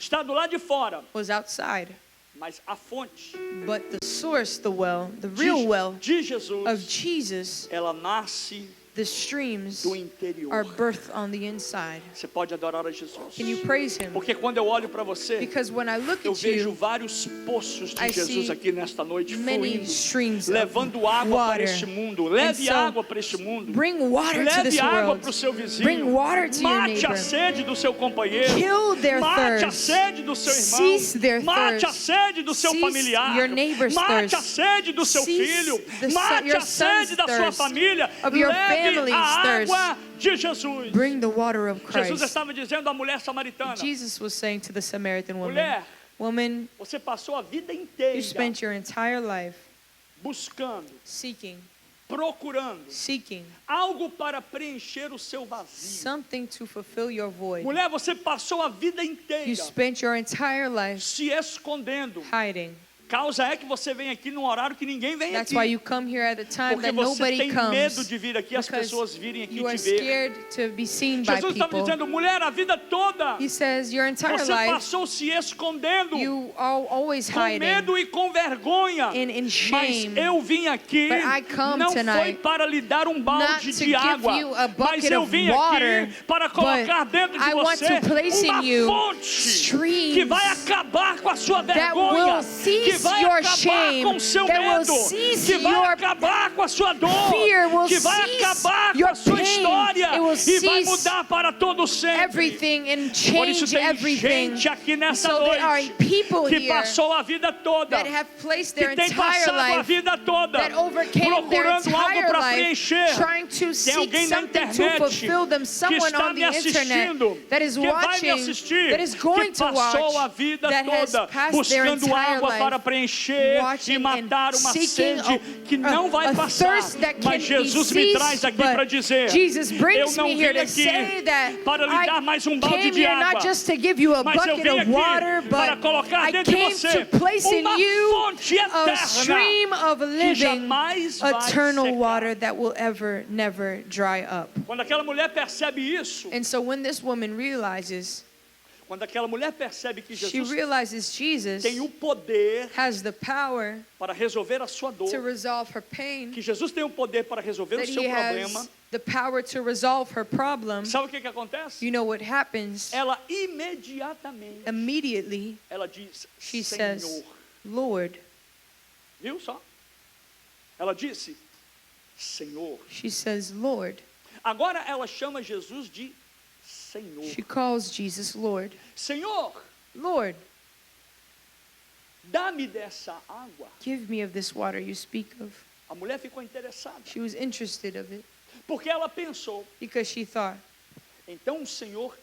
está do lado de fora, was outside, mas a fonte but the source, the well, the real well de Jesus, of Jesus, ela nasce the streams do interior. are birthed on the inside. Você pode adorar a Jesus. Can you praise Him? Porque quando eu olho para você, Because when I look eu at vejo you, vários poços de I Jesus see aqui nesta noite many fluindo, streams of levando água para water. este mundo. Leve so, água para este mundo. Bring water to this Leve água world. para o seu vizinho. Bring water to your Mate a neighbor. sede do seu companheiro. Kill their Mate a thirst. sede do seu irmão. Cease their Mate a thirst. sede do seu Cease familiar. your neighbor's Mate a thirst. sede do seu Cease filho. the Mate your a sede son's da sua thirst, família. of your Leve family's a thirst. água de Jesus. Bring the water of Jesus Christ. estava dizendo à mulher samaritana: Jesus was saying to the Samaritan woman, mulher, woman, você passou a vida inteira you spent your entire life buscando, seeking procurando algo para preencher o seu vazio. something to fulfill your void. Mulher, você passou a vida inteira You spent your entire life se escondendo. hiding. Causa é que você vem aqui num horário que ninguém vem That's aqui. why you come here at the time Porque that você nobody tem medo comes. de vir aqui, as Because pessoas virem aqui you are te ver. scared to be seen by Jesus estava people. dizendo, mulher, a vida toda He says your entire você life passou se escondendo, you are always com hiding medo e com vergonha. in Mas shame. eu vim aqui, But I come não foi tonight para lhe dar um balde not to de give água, you a mas bucket eu of vim water, aqui para colocar but dentro de I want você to place uma in you fonte streams que vai acabar com a sua that vergonha, will cease que vai your acabar shame, com o seu that will medo, cease que vai your acabar com a sua dor, fear, will que vai cease acabar com your a sua pain, história it will e vai cease mudar para todo sempre. everything and Por isso change tem everything. gente aqui nessa So there are noite people que here passou a vida toda, that have placed their que tem entire passado a life, vida toda that overcame their procurando algo entire para life, preencher. trying to Tem seek alguém na something to internet fulfill them, que someone está on me the internet assistindo, that is que vai me watching, assistir, that is que going to passou a watch, vida that has toda passed their buscando entire água para life, preencher e watching matar and uma seeking sede que não vai a passar. thirst that can Mas Jesus be me ceased, traz aqui but para dizer, Jesus eu brings não me vim here to aqui say that para lhe dar mais um balde came de here água, not just to give you a mas eu bucket vim of aqui water, para but colocar I dentro de came você to place in uma you fonte a eterna stream of que living, jamais vai eternal secar. water that will ever, never dry up. Quando aquela mulher percebe isso, And so when this woman realizes, quando aquela mulher percebe que she Jesus realizes Jesus tem o poder has the power para resolver a sua dor, to resolve her pain, que Jesus tem o poder para resolver o that seu he problema, has the power to resolve her problem, sabe o que acontece? you know what happens? Ela imediatamente, Immediately, ela diz, she Senhor. says, Lord. Viu só? Ela disse, Senhor. She says, Lord. Agora ela chama Jesus de Senhor. She calls Jesus Lord. Senhor, Lord, dá-me dessa água. give me of this water you speak of. A mulher ficou interessada, She was interested of it porque ela pensou, because she thought, então o Senhor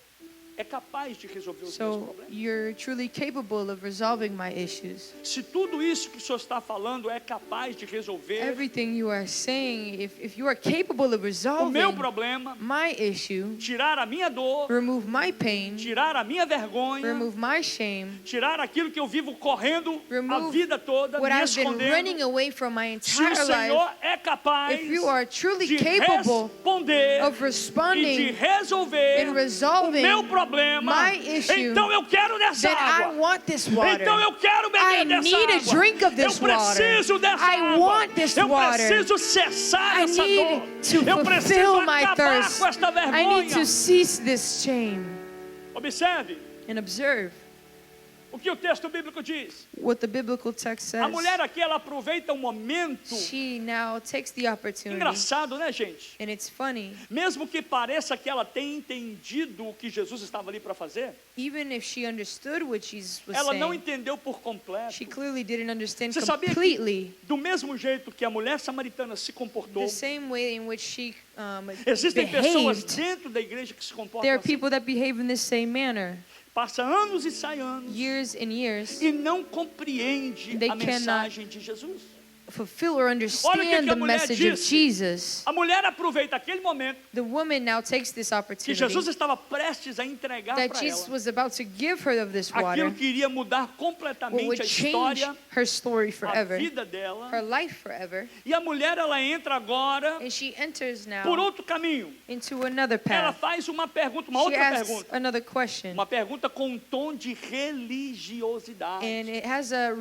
é capaz de resolver os meus so problemas. you're truly capable of resolving my issues. Se tudo isso que o Senhor está falando é capaz de resolver Everything you are saying, if you are capable of o meu resolving problema, my issue, tirar a minha dor, remove my pain, tirar a minha vergonha, remove my shame, tirar aquilo que eu vivo correndo a remove vida toda, what me I've been running escondendo. away from my Se o entire Senhor life, é capaz if you are truly de capable responder of e de responding resolver and o resolving meu problema, my issue, então eu quero dessa then I água. want this water. Então eu quero beber I dessa need a água. drink of this Eu preciso water. dessa I água. want this Eu water. preciso cessar I essa need dor. to Eu preciso fulfill my acabar thirst. com esta I need vergonha. to cease this shame. Observe And observe o que o texto bíblico diz. what the biblical text A says. mulher aqui, ela aproveita o momento. She now takes the opportunity. Engraçado, né, gente? And it's funny, Mesmo que pareça que ela tenha entendido o que Jesus estava ali para fazer, even if she understood what Jesus was ela não saying, entendeu por completo. she clearly didn't understand Você sabia que, completely do mesmo jeito que a mulher samaritana se comportou, the same way in which she existem pessoas behaved. dentro da igreja que se comportam There are assim. people that behave in the same manner, Passa anos e sai anos years and years, e não compreende They a cannot mensagem de Jesus. fulfill or Olha o understand que a the mulher message of disse. Jesus. A mulher aproveita aquele momento The woman now takes this que opportunity Jesus estava prestes a entregar that para Jesus ela was about to give her of this water, aquilo que iria mudar what completamente would a change história, her story a forever, vida dela. her life forever. E a mulher, ela entra agora And she enters por now outro caminho. into another Ela path. faz uma pergunta, uma She outra asks pergunta. another question, Uma pergunta com um tom de religiosidade. and it has a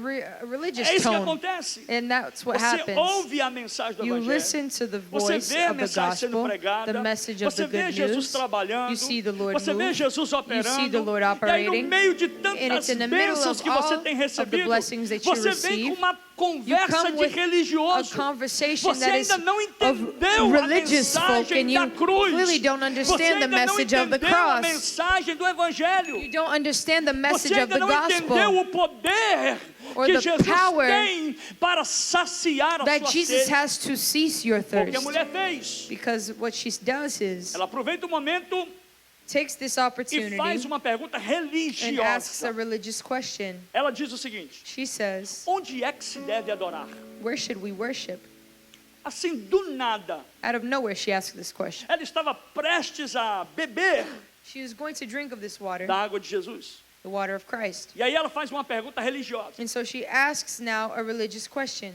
religious É isso que tone. acontece. And that's what Você happens. ouve a mensagem do You Evangelho. listen to the Você voice vê a of the mensagem sendo gospel, pregada. the message of Você the vê good Jesus news. trabalhando. You see the Lord Você vê move. Jesus You operando. see the Lord E aí, operating. no meio de And tantas it's in the middle bênçãos of que você all tem of the recebido, blessings that you você vem receive, com uma You conversa come de with a religioso. conversation Você that is ainda não of entendeu a religious folk, mensagem and da you cruz. really don't Você understand the ainda não message of the entendeu a cross. mensagem do Evangelho. You don't understand the Você message of ainda the não entendeu gospel o poder or que the Jesus power tem para saciar a that sua Jesus sede. has to cease your O que a thirst. mulher fez? Because what she does is Ela aproveita o momento takes this e opportunity faz uma pergunta and asks a religiosa. religious question. Ela diz o seguinte: She says, onde é que se deve adorar? where should we worship? Assim, do nada, Out of nowhere, she asked this question. ela estava prestes a beber She was going to drink of this water, da água de Jesus. the water of Christ. E aí ela faz uma pergunta religiosa: And so she asks now a religious question.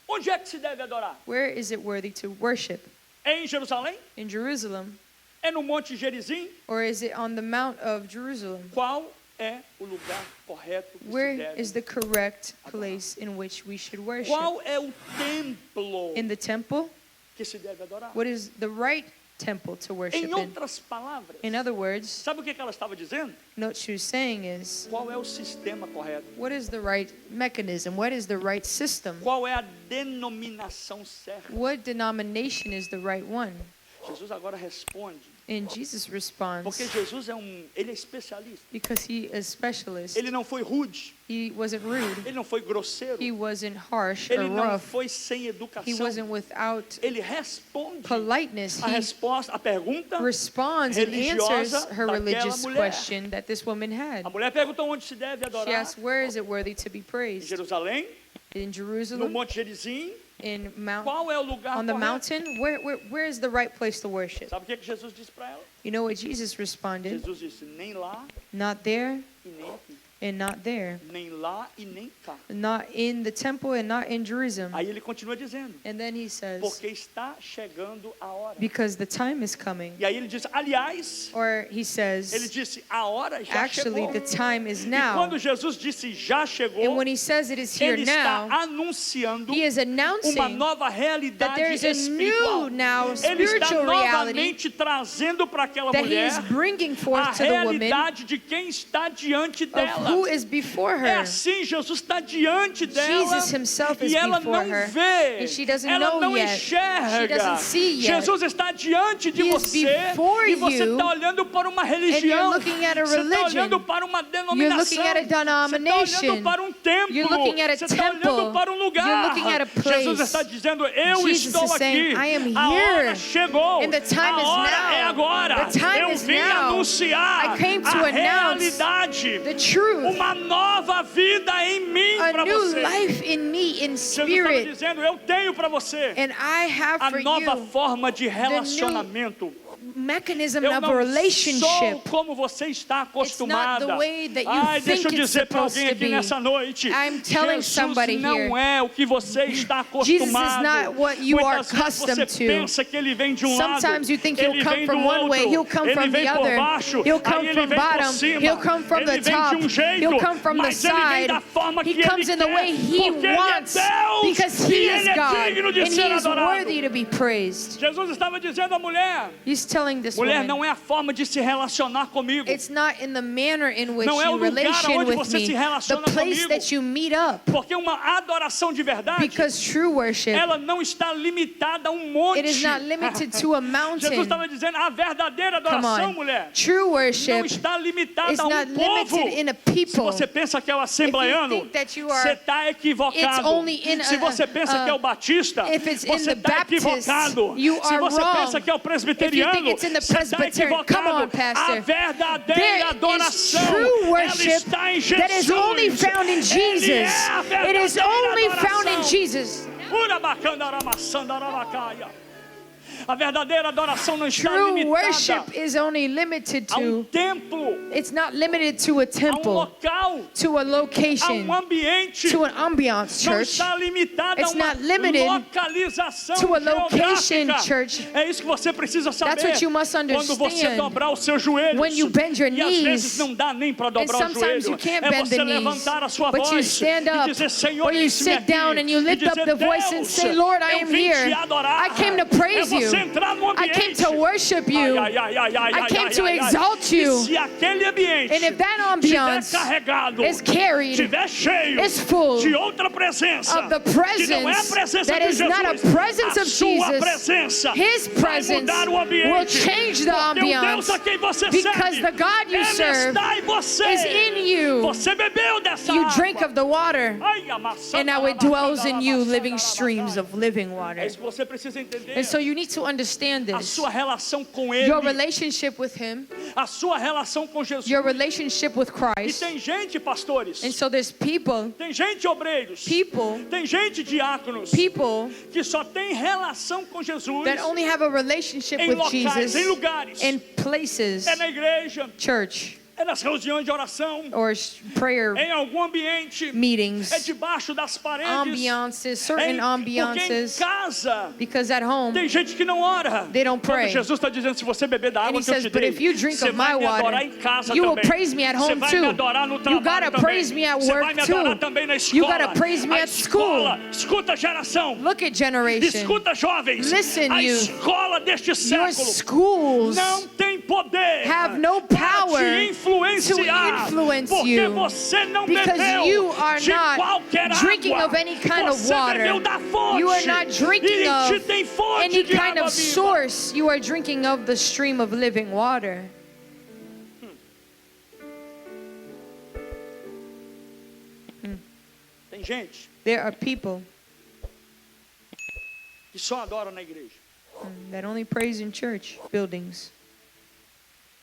onde é que se deve adorar? Where is it worthy to worship? É em Jerusalém? In Jerusalem? É no Monte Gerizim? Or is it on the Mount of Jerusalem? Qual é o lugar correto que se Where deve? is the correct place in which we should worship? Qual é o templo In the temple? que se deve adorar? What is the right temple to worship Em in. outras palavras, In other words, sabe o que ela estava dizendo? what she was saying is, Qual é o sistema correto? what is the right mechanism? What is the right system? Qual é a denominação certa? What denomination is the right one? Jesus agora responde, And Jesus responds, porque Jesus ele é especialista. because he is specialist. Ele não foi rude, He wasn't rude. ele não foi grosseiro, He wasn't harsh or ele não rough. foi sem He educação. wasn't without Ele responde politeness. a He resposta, a pergunta. responds and answers religiosa her daquela religious mulher. question that this woman had. A mulher perguntou onde se deve She adorar. asked, where is it worthy to be Em praised? Jerusalém, In no Jerusalem? Monte Gerizim. In Mount? Qual é o lugar On the correto? mountain? Where is the right place to worship? Sabe o que Jesus disse para ela? You know what Jesus responded? Jesus disse, nem lá Not there e nem aqui. and not there. Nem lá e nem cá. Not in the temple and not in Jerusalem. Aí ele continua dizendo, And then he says, porque está chegando a hora. because the time is coming. E aí ele diz, aliás, Or he ele says, disse, a hora já actually, chegou. the time is E now. quando Jesus disse já chegou, And when he says it is here ele está now, anunciando he is uma announcing nova that realidade there is a espiritual. new now Ele está spiritual reality novamente trazendo para aquela that he mulher is bringing a forth to the woman realidade de quem está diante of dela. who is before É her. assim, Jesus está diante dela Jesus himself is e ela before não her, vê, and she doesn't ela know não yet. enxerga. She doesn't see yet. Jesus está diante de He is você before e você you, está olhando para uma and religião, you're looking at a você está religion. olhando para uma You're denominação, looking at a você está denomination. olhando para um templo, You're looking at a você está temple. olhando para um lugar. You're looking at a place. Jesus está dizendo, eu Jesus estou is saying, aqui, I am a hora here, chegou, and the time a is hora now. é agora, The time eu is vim now. anunciar I came to a announce realidade, the truth, uma nova vida em mim a para new você. life in me, in Jesus estava spirit, dizendo, eu tenho para você and I have a for nova you forma de relacionamento. mechanism Eu of não sou relationship. como você está acostumada. the way that you Ai, deixa eu think it's dizer para supposed alguém to aqui be. nessa noite. I'm telling Jesus somebody não here. é o que você está Jesus is acostumado. not what you are Muitas vezes você accustomed to. pensa que ele vem de um lado, Sometimes you think he'll ele come vem from do one way, outro, he'll come ele from vem the por other, baixo, he'll aí come ele from vem por bottom, cima, he'll come from ele the vem top, de um jeito, he'll come from the mas ele vem side. da forma He que comes ele in the quer, way he porque wants, ele é Deus because e he is ele é God, digno de and he ser is adorado. worthy to be praised. Jesus estava dizendo à mulher, He's telling this mulher, woman, não é a forma de se relacionar comigo. it's not in the manner in which Não é o you lugar relation onde with você me, se the relaciona place comigo. that you meet up, Porque uma adoração de verdade, because true worship, ela não está limitada a um monte. it is not limited to a Jesus mountain. estava dizendo, a verdadeira Come adoração, on. mulher, True não worship está limitada is a not um povo. limited in a Se people. você pensa que é o assembleiano, think that you are- você está equivocado. It's only in Se você pensa que é o batista, if it's in você the está Baptist, equivocado. you Se are você wrong. pensa que é o presbiteriano, If you think it's in the você está Presbyterian, come on, equivocado. Pastor. A verdadeira There is adoração, true ela worship está em Jesus. that is only found in Ele Jesus. é a It is verdadeira only found in adoração. Jesus. A verdadeira adoração não está True limitada worship is only limited a um to, templo, it's not limited to a a um temple, local, to a a location, um ambiente. to an ambiance, Não church. está limitada a It's uma not limited localização to a location, geográfica. church. É isso que você precisa saber. That's what you must Quando você understand. dobrar os seus joelhos. When you bend your E às vezes knees, não dá nem para and dobrar o sometimes joelho. you can't É bend você the knees, levantar a sua but you voz stand e up, dizer, Senhor, or you eis-me sit aqui. down and you E lift up dizer, the voice and Deus, say, Lord, I eu am vim te here. adorar. I came to praise É you. você entrar no I ambiente. came to worship you. I came to exalt E you. se aquele ambiente And if that estiver ambiance carregado, is carried, estiver cheio is full de outra presença, of the que não é a presence presença that de is Jesus, not a presence a of sua Jesus, presença His vai presence mudar o ambiente. will change the Porque o Deus ambiance, a quem você because serve, the God you Ele serve está em você. is in you. Você bebeu dessa You água. drink of the water, Ai, amassando, and now it dwells in you, amassando, living amassando. streams of living water. É isso que você precisa entender. And so you need to understand A this. sua relação com Ele, Your relationship with Him, a sua relação com Jesus. your relationship with E Christ. tem gente, pastores, And so there's people, tem gente, obreiros, people, tem gente, diáconos, people que só tem relação com Jesus that only have a relationship em with locais, Jesus em lugares. in places, É na igreja, church. é nas reuniões de oração, or prayer em algum ambiente, meetings, é debaixo das paredes, ambiances, certain porque em ambiances, casa because at home tem gente que não ora. they don't pray. Quando Jesus está dizendo, se você beber da And água he que eu says, te but dei, if you drink você of vai my me adorar water, em casa you will também. praise me at Você home vai me too. adorar no You trabalho gotta também. praise me at Você vai work me adorar too. também na escola. You gotta praise me A at school. escola, escuta a geração, Look at generation. escuta jovens, Listen, a youth. escola deste Your século schools não tem poder have no para power te influenciar, to influence porque you, você não because bebeu you are de not qualquer drinking água. of any kind of Você water. bebeu da fonte. You are not drinking e of te tem fonte any de kind água of viva. source. You are drinking of the stream of living water. Tem gente There are people que só adoram na igreja, that only praise in church buildings,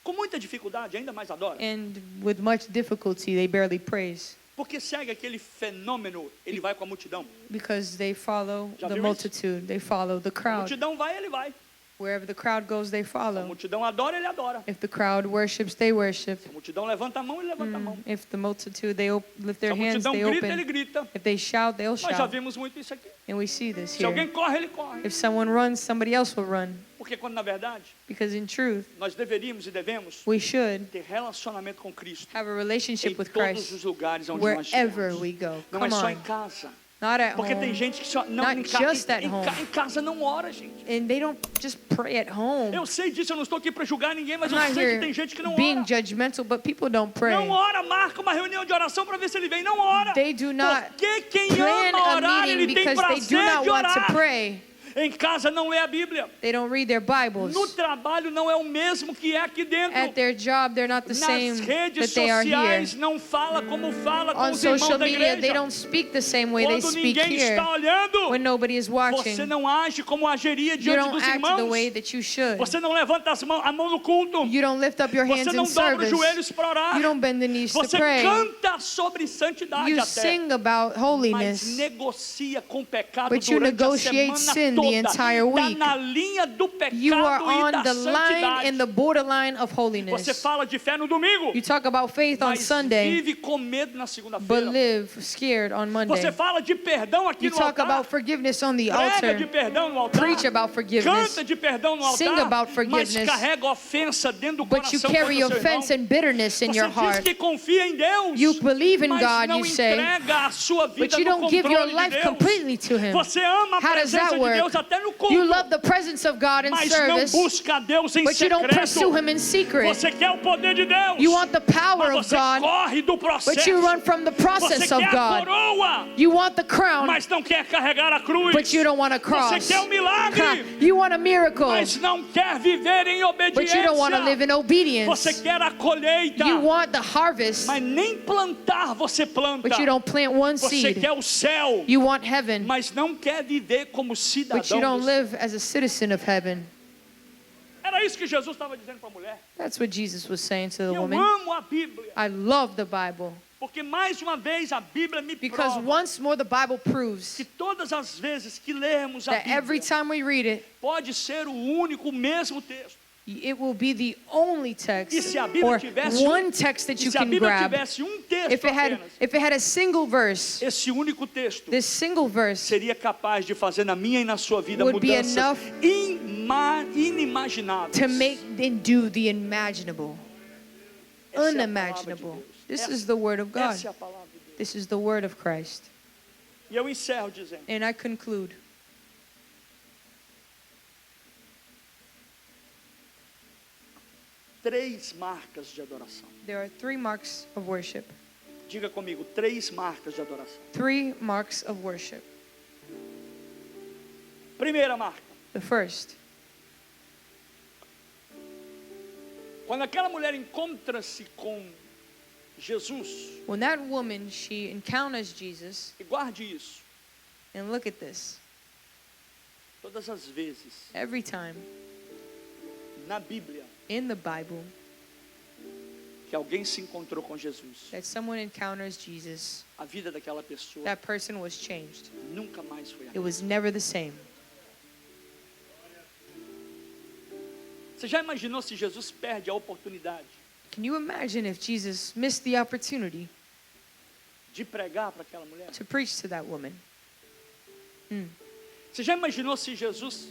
com muita dificuldade, ainda mais adora, and with much difficulty they barely praise, porque segue aquele fenômeno, ele vai com a multidão. because they follow Já the viu isso? multitude. They follow the A crowd. multidão vai, ele vai. Wherever the crowd goes, they A follow. multidão adora, ele adora. If the crowd worships, they worship. A multidão levanta a mão, ele levanta a mão. If the multitude, they lift Se their a hands, multidão they grita, ele open. grita. If they shout, they'll Nós já shout. vimos muito isso aqui. And we see this Se alguém here. corre, ele corre. If someone runs, somebody else will run. Porque quando na verdade, Because in truth, nós deveríamos e devemos we should ter relacionamento com Cristo have a em relationship with todos Christ os lugares onde nós wherever estivermos. we go. Não Come é só em on. casa. Not at Porque tem home. gente que só não Not em, just at home. em casa não ora, gente. And they don't just pray at home. Eu sei disso, eu não estou aqui para julgar ninguém, mas I'm eu not sei que here tem gente que não being ora. judgmental, but people don't pray. Não ora, marca uma reunião de oração para ver se ele vem. Não ora. They do not Porque quem plan ama a orar, meeting ele tem because they do prazer not de want to orar. pray. Em casa não lê a Bíblia. They don't read their Bibles. No trabalho não é o mesmo que é aqui dentro. At their job, they're not the same Nas redes that they are here. sociais não fala como fala com On os irmãos social da media, they igreja. don't speak the same way they Quando speak ninguém here. está olhando, When nobody is watching, você não age como agiria you diante don't dos act the irmãos. way that you should. Você não levanta a mão no culto. You don't lift up your Você hands não in dobra os service. joelhos para orar. You don't bend the knees to Você pray. canta sobre santidade You até. sing about Mas holiness, negocia com o pecado but you durante a negotiate semana sin toda. the entire Tá week. na linha do pecado You are e on da the line santidade. and the borderline of Você holiness. fala de fé no domingo, You talk about faith on mas Sunday, vive com medo na but segunda-feira. live scared on Monday. Você fala de perdão aqui You no talk altar. about forgiveness on the Prega de altar, perdão no altar. preach about forgiveness, Canta de perdão no altar. Sing about Mas forgiveness, carrega ofensa dentro do but you coração carry contra o seu offense irmão. and bitterness in your Você diz heart. que confia em Deus, You believe in mas God, não you say, entrega a sua vida but you no don't give your controle de life Deus. completely to Him. Você ama a How does presença that de Deus work? até no culto, You love the presence of God in mas não service, busca a Deus em but you don't pursue secreto. Him in secret. Você quer o poder de Deus, You want the power mas of você God, corre do processo. but you run from the process Você of quer a God. coroa, You want the crown, mas não quer carregar a cruz. but you don't want a Você cross. quer um milagre, You want a miracle, mas não quer viver em but obediência. you don't want to live in obedience. Você quer a colheita, You want the harvest, mas nem plantar você planta. but you don't plant one Você seed. quer o céu, You want heaven, mas não quer viver como but you cidadão don't do céu. live as a citizen of heaven. Era isso que Jesus estava dizendo para a mulher. That's what Jesus was saying to the Eu woman. amo a Bíblia, I love the Bible porque mais uma vez a Bíblia me because prova once more the Bible proves que todas as vezes que lemos a that every Bíblia, time we read it, pode ser o único, o mesmo texto. it will be the only E text se a Bíblia or tivesse one text that e you se a can Bíblia grab. tivesse texto If apenas, it had a single verse, esse único texto this single verse seria capaz de fazer na minha e na sua vida would be mudanças enough inimagináveis. to make and do the imaginable, Essa é a palavra de unimaginable. Deus. This Essa- is the word of God. Essa é a palavra de Deus. This is the word of Christ. E eu encerro dizendo, And I conclude, três marcas de adoração. there are 3 marks of worship. Diga comigo, três marcas de adoração. 3 marks of worship. Primeira marca, The first, quando aquela mulher encontra-se com Jesus, when that woman, she encounters Jesus, e guarde isso, and look at this, todas as vezes every time na Bíblia in the Bible que alguém se encontrou com Jesus, that someone encounters Jesus, a vida daquela pessoa that person was changed. nunca mais foi a It mesma. was never the same. Você já imaginou se Jesus perde a oportunidade Can you imagine if Jesus missed the opportunity de pregar para aquela mulher? to preach to that woman? Você já imaginou se Jesus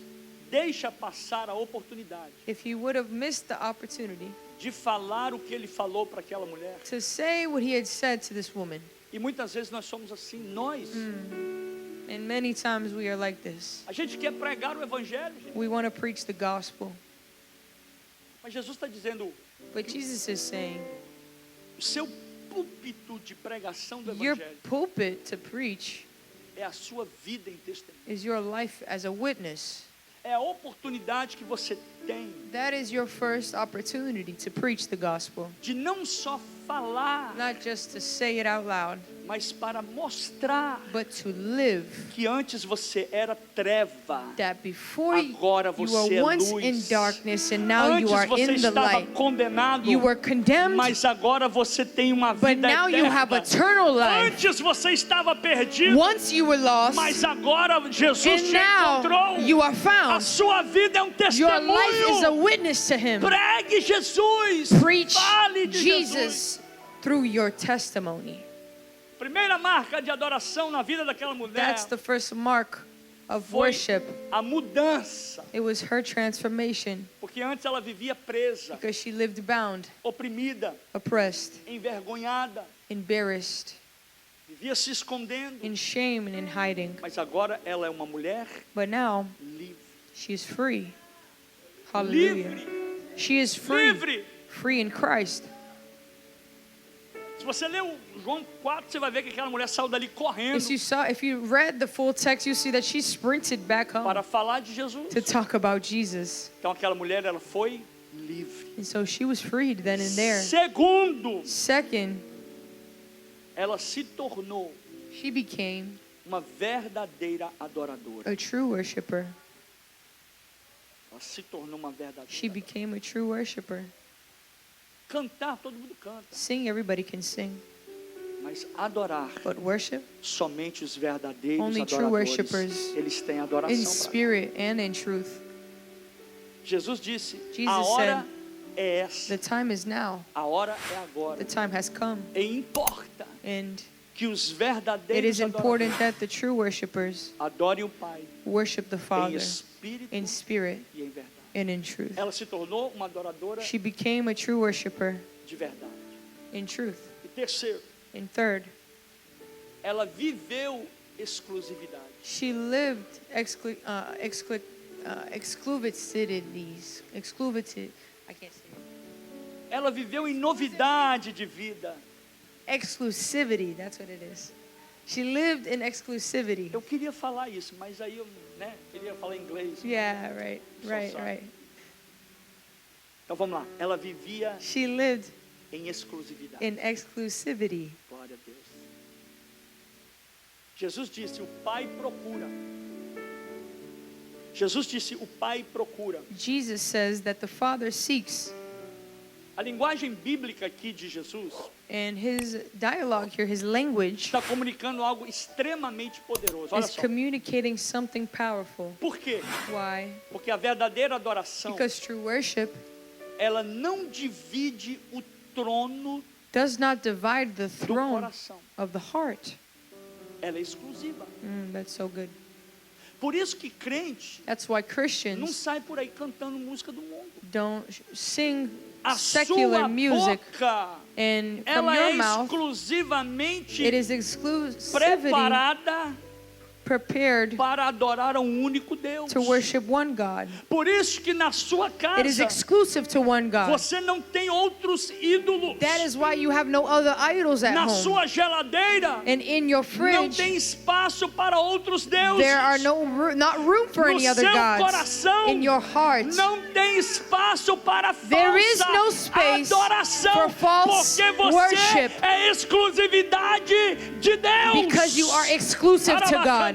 deixa passar a oportunidade If he would have missed the opportunity de falar o que ele falou para aquela mulher? to say what he had said to this woman. E muitas vezes nós somos assim, nós. And many times we are like this. A gente quer pregar o evangelho, gente. We want to preach the gospel. Mas Jesus está dizendo, But Jesus is saying, o seu púlpito de pregação do your evangelho pulpit to preach é a sua vida em testemunho. is your life as a witness. É a oportunidade que você tem That is your first opportunity to preach the gospel. de não só falar, Not just to say it out loud, mas para mostrar but to live. que antes você era treva, That before agora you você were é once luz. in darkness and now Antes you are você in the estava light. condenado, You were condemned, mas agora você tem uma but vida now you have eterna. eternal life. Antes você estava perdido, Once you were lost, mas agora Jesus and te now encontrou. you are A found. sua vida é um Your life is a testemunho. witness to Him. Pregue Jesus. Preach Fale de Jesus. Jesus through your testimony. Primeira marca de adoração na vida daquela mulher That's the first mark of foi worship. a mudança. It was her transformation Porque antes ela vivia presa, because she lived bound, oprimida, oppressed, envergonhada, embarrassed, vivia se escondendo. in shame and in hiding. Mas agora ela é uma mulher But now livre. she is free. Hallelujah. Livre. She is free. Livre. Free in Christ. Se você ler o João 4, você vai ver que aquela mulher saiu dali correndo If you read the full text, you see that she sprinted back home para falar de Jesus. to talk about Jesus. Então aquela mulher, ela foi livre. And so she was freed then and there. Segundo, Second, ela se tornou she became uma verdadeira adoradora. a true worshiper. Ela se tornou uma verdadeira. She became a true worshiper. Cantar, todo mundo canta. Sing, everybody can sing. Mas adorar, But worship somente os verdadeiros Only true adoradores, worshipers eles têm in adoração para spirit and in truth. Jesus disse, Jesus a hora é The essa, time is now. a hora é agora. The time has come. E importa And que os it verdadeiros is important adoradores that the true worshipers adorem o Pai worship the em Father espírito in spirit e em verdade. and in truth. Ela se tornou uma adoradora She became a true worshiper de verdade. in truth. E terceiro, And third, ela viveu exclusividade. she lived exclusivity. I can't say it. Ela viveu em novidade de vida. Exclusivity, that's what it is. She lived in exclusivity. Eu queria falar isso, mas aí eu, queria falar inglês. Yeah, right, right, sorry. right. Então vamos lá. Ela vivia She lived em exclusividade. in exclusivity. Glória a Deus. Jesus disse, o Pai procura. Jesus disse, o Pai procura. Jesus says that the Father seeks, A linguagem bíblica aqui de Jesus and his dialogue here, his language, está comunicando algo extremamente poderoso. Olha is só. communicating something powerful. Por quê? Why? Porque a verdadeira adoração, Because true worship ela não divide o trono does not divide the do throne coração. of the heart. Ela é exclusiva. That's so good. Por isso que crente That's why não Christians sai por aí cantando música do mundo. don't sing A secular sua music, boca, and from ela your é mouth, exclusivamente it is exclusivity preparada prepared para adorar a um único Deus. to worship one God. Por isso que na sua It is casa exclusive to one God. você não tem outros ídolos. That is why you have no other idols at Na home. sua geladeira And in your não fridge, tem espaço para outros deuses. there are not room for No any other seu gods. coração In your heart, não tem espaço para There is falsa no space adoração, for false porque você worship. é exclusividade de Deus. because you are exclusive to God.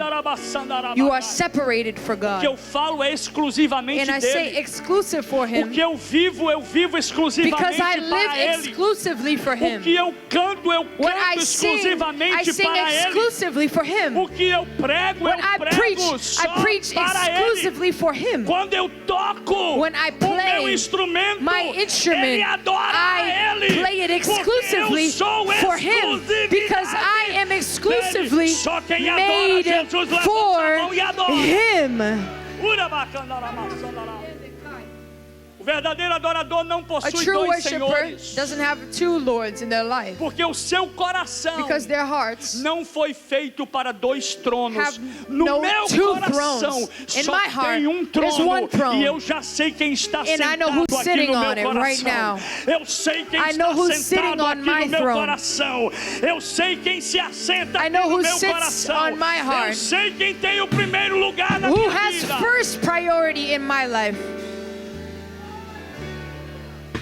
You are separated for O que eu God. falo é exclusivamente And I say dele. exclusive for O Him que eu vivo exclusivamente because I live para ele. exclusively for O que Him. eu canto What I exclusivamente sing para ele. exclusively for Him. O que eu prego What I prego I preach para exclusively Ele. for Him. Quando eu toco When I o meu play instrumento, my instrument, Ele adora I a Ele. play it Porque exclusively eu sou for Him, because I am exclusively Só quem adora made Jesus, levanta a for mão e adora. Him. O verdadeiro adorador não A possui true dois worshiper senhores, doesn't have two lords in their life, porque o seu coração because their hearts não foi feito para dois tronos. have No no meu two coração thrones. In só my heart, tem um there's trono, one throne. e eu já sei quem está And I know sentado who's aqui sitting no meu on it coração. right now. Eu sei quem I está know who's sentado sitting on aqui my no meu throne. coração. Eu sei quem se assenta I aqui know no who meu sits coração. on my heart. Eu sei quem tem o primeiro lugar na Who minha has vida. first priority in my life.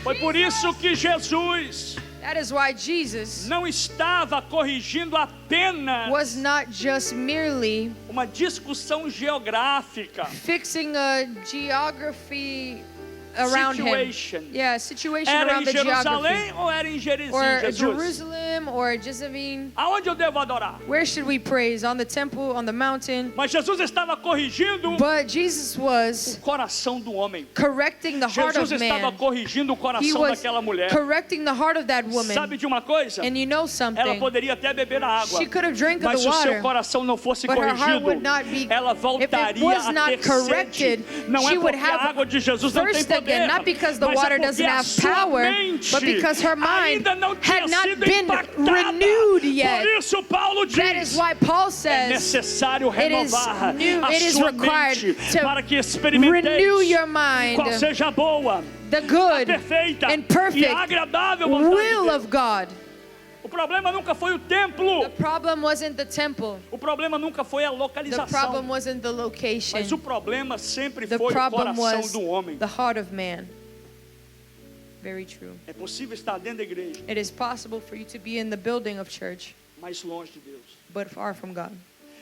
Foi por isso que Jesus That is why Jesus não estava corrigindo apenas was not just merely uma discussão geográfica, fixing a geography around situation. him. Yeah, situation Era around em the geography. Jerusalém ou era em Gerizim, Or Jesus? Jerusalem or Jezreel. Aonde eu devo adorar? Where should we praise? On the temple, on the mountain? Mas Jesus estava corrigindo But Jesus was o coração do homem. correcting the heart Jesus of estava man. corrigindo o He coração was daquela mulher. correcting the heart of that woman. Sabe de uma coisa? And you know Ela something? poderia até beber a água, She could have drank of mas the se o seu water, coração não fosse but her heart corrigido, would not be. ela If it voltaria was a not ter corrected, sede. Não she é would porque a have água de Jesus não tem thirst poder, again, not because the mas water é porque doesn't a have sua power, mente but because her mind ainda não tinha had not sido been impactada. renewed yet. Por isso Paulo diz: That is why Paul é says necessário it is renovar new- a it is sua required mente to para que experimenteis renew your mind, qual seja a boa, the good perfeita and e perfect agradável vontade de will Deus. of God. O problema nunca foi o templo. The problem wasn't the temple. O problema nunca foi a The localização. problem wasn't the Mas o location. problema sempre The foi o problem coração was do homem. the heart of man. Very true. É possível estar dentro da igreja, It is possible for you to be in the building of church, mas longe de Deus. but far from God.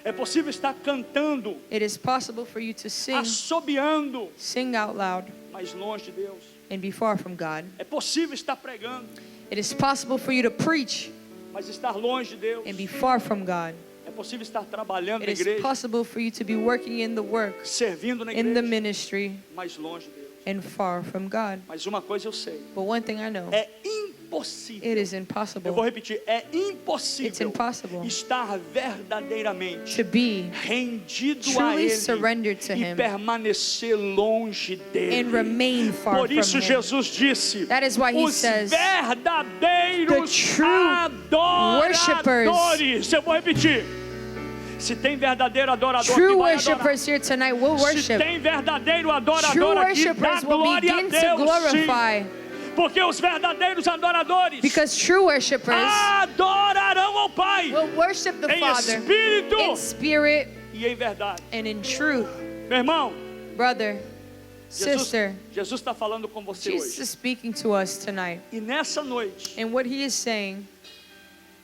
É possível estar cantando, It is possible for you to assobiando, sing out loud, mas longe de Deus. and be far from God. É possível estar pregando, It is possible for you to preach mas estar longe de Deus. and be far from God. É possível estar trabalhando It na is igreja, possible for you to be working in the work, servindo na in the igreja, ministry, mas longe de Deus. and far from God. Mas uma coisa eu sei, But one thing I know, é impossível. it is Eu vou impossible repetir, é It's impossível impossible estar verdadeiramente to be rendido a truly Ele surrendered to e Him permanecer longe dele. and remain far Por from isso Him. Jesus disse: That is why He os says, verdadeiros the true adoradores. Eu vou repetir. Se tem verdadeiro adorador true que vai adorar. worshipers here tonight will Se worship. tem verdadeiro True adorador aqui, dá worshipers will glória a begin to Deus, sim. glorify, Porque os verdadeiros adoradores because true worshipers adorarão ao Pai will worship the em Father espírito in spirit e em verdade. and in truth. Meu irmão, Brother, sister, Jesus está falando com você Jesus hoje. is speaking to us tonight. E nessa noite, And what He is saying,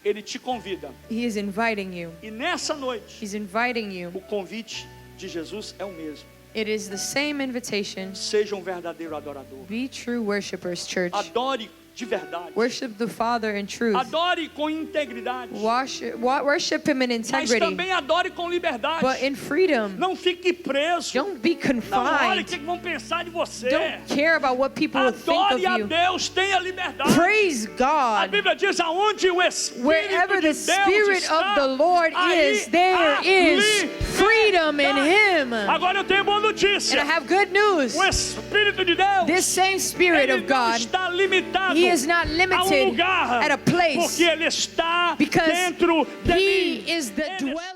Ele te convida. He is inviting you. E nessa noite, He's inviting you. o convite de Jesus é o mesmo. It is the same invitation. Seja um verdadeiro adorador. Be true worshipers, church. Adore de verdade. Worship the Father in truth. Adore com integridade. Worship Him in Mas integrity, também adore com liberdade. but in freedom. Não fique preso. Don't be Não olhe o que confined. vão pensar de você. Don't care about what people will think of Adore a you. Deus, tenha liberdade. Praise A God. Bíblia diz: aonde o Espírito Wherever de the Deus Spirit está, of the Lord aí is, there há is freedom in Him. Agora eu tenho boa notícia. And I have good news. O Espírito de Deus, This same Spirit ele of não God, está limitado He is not a um limited lugar, at a place, porque Ele está because dentro de He mim. is the Ele dwelling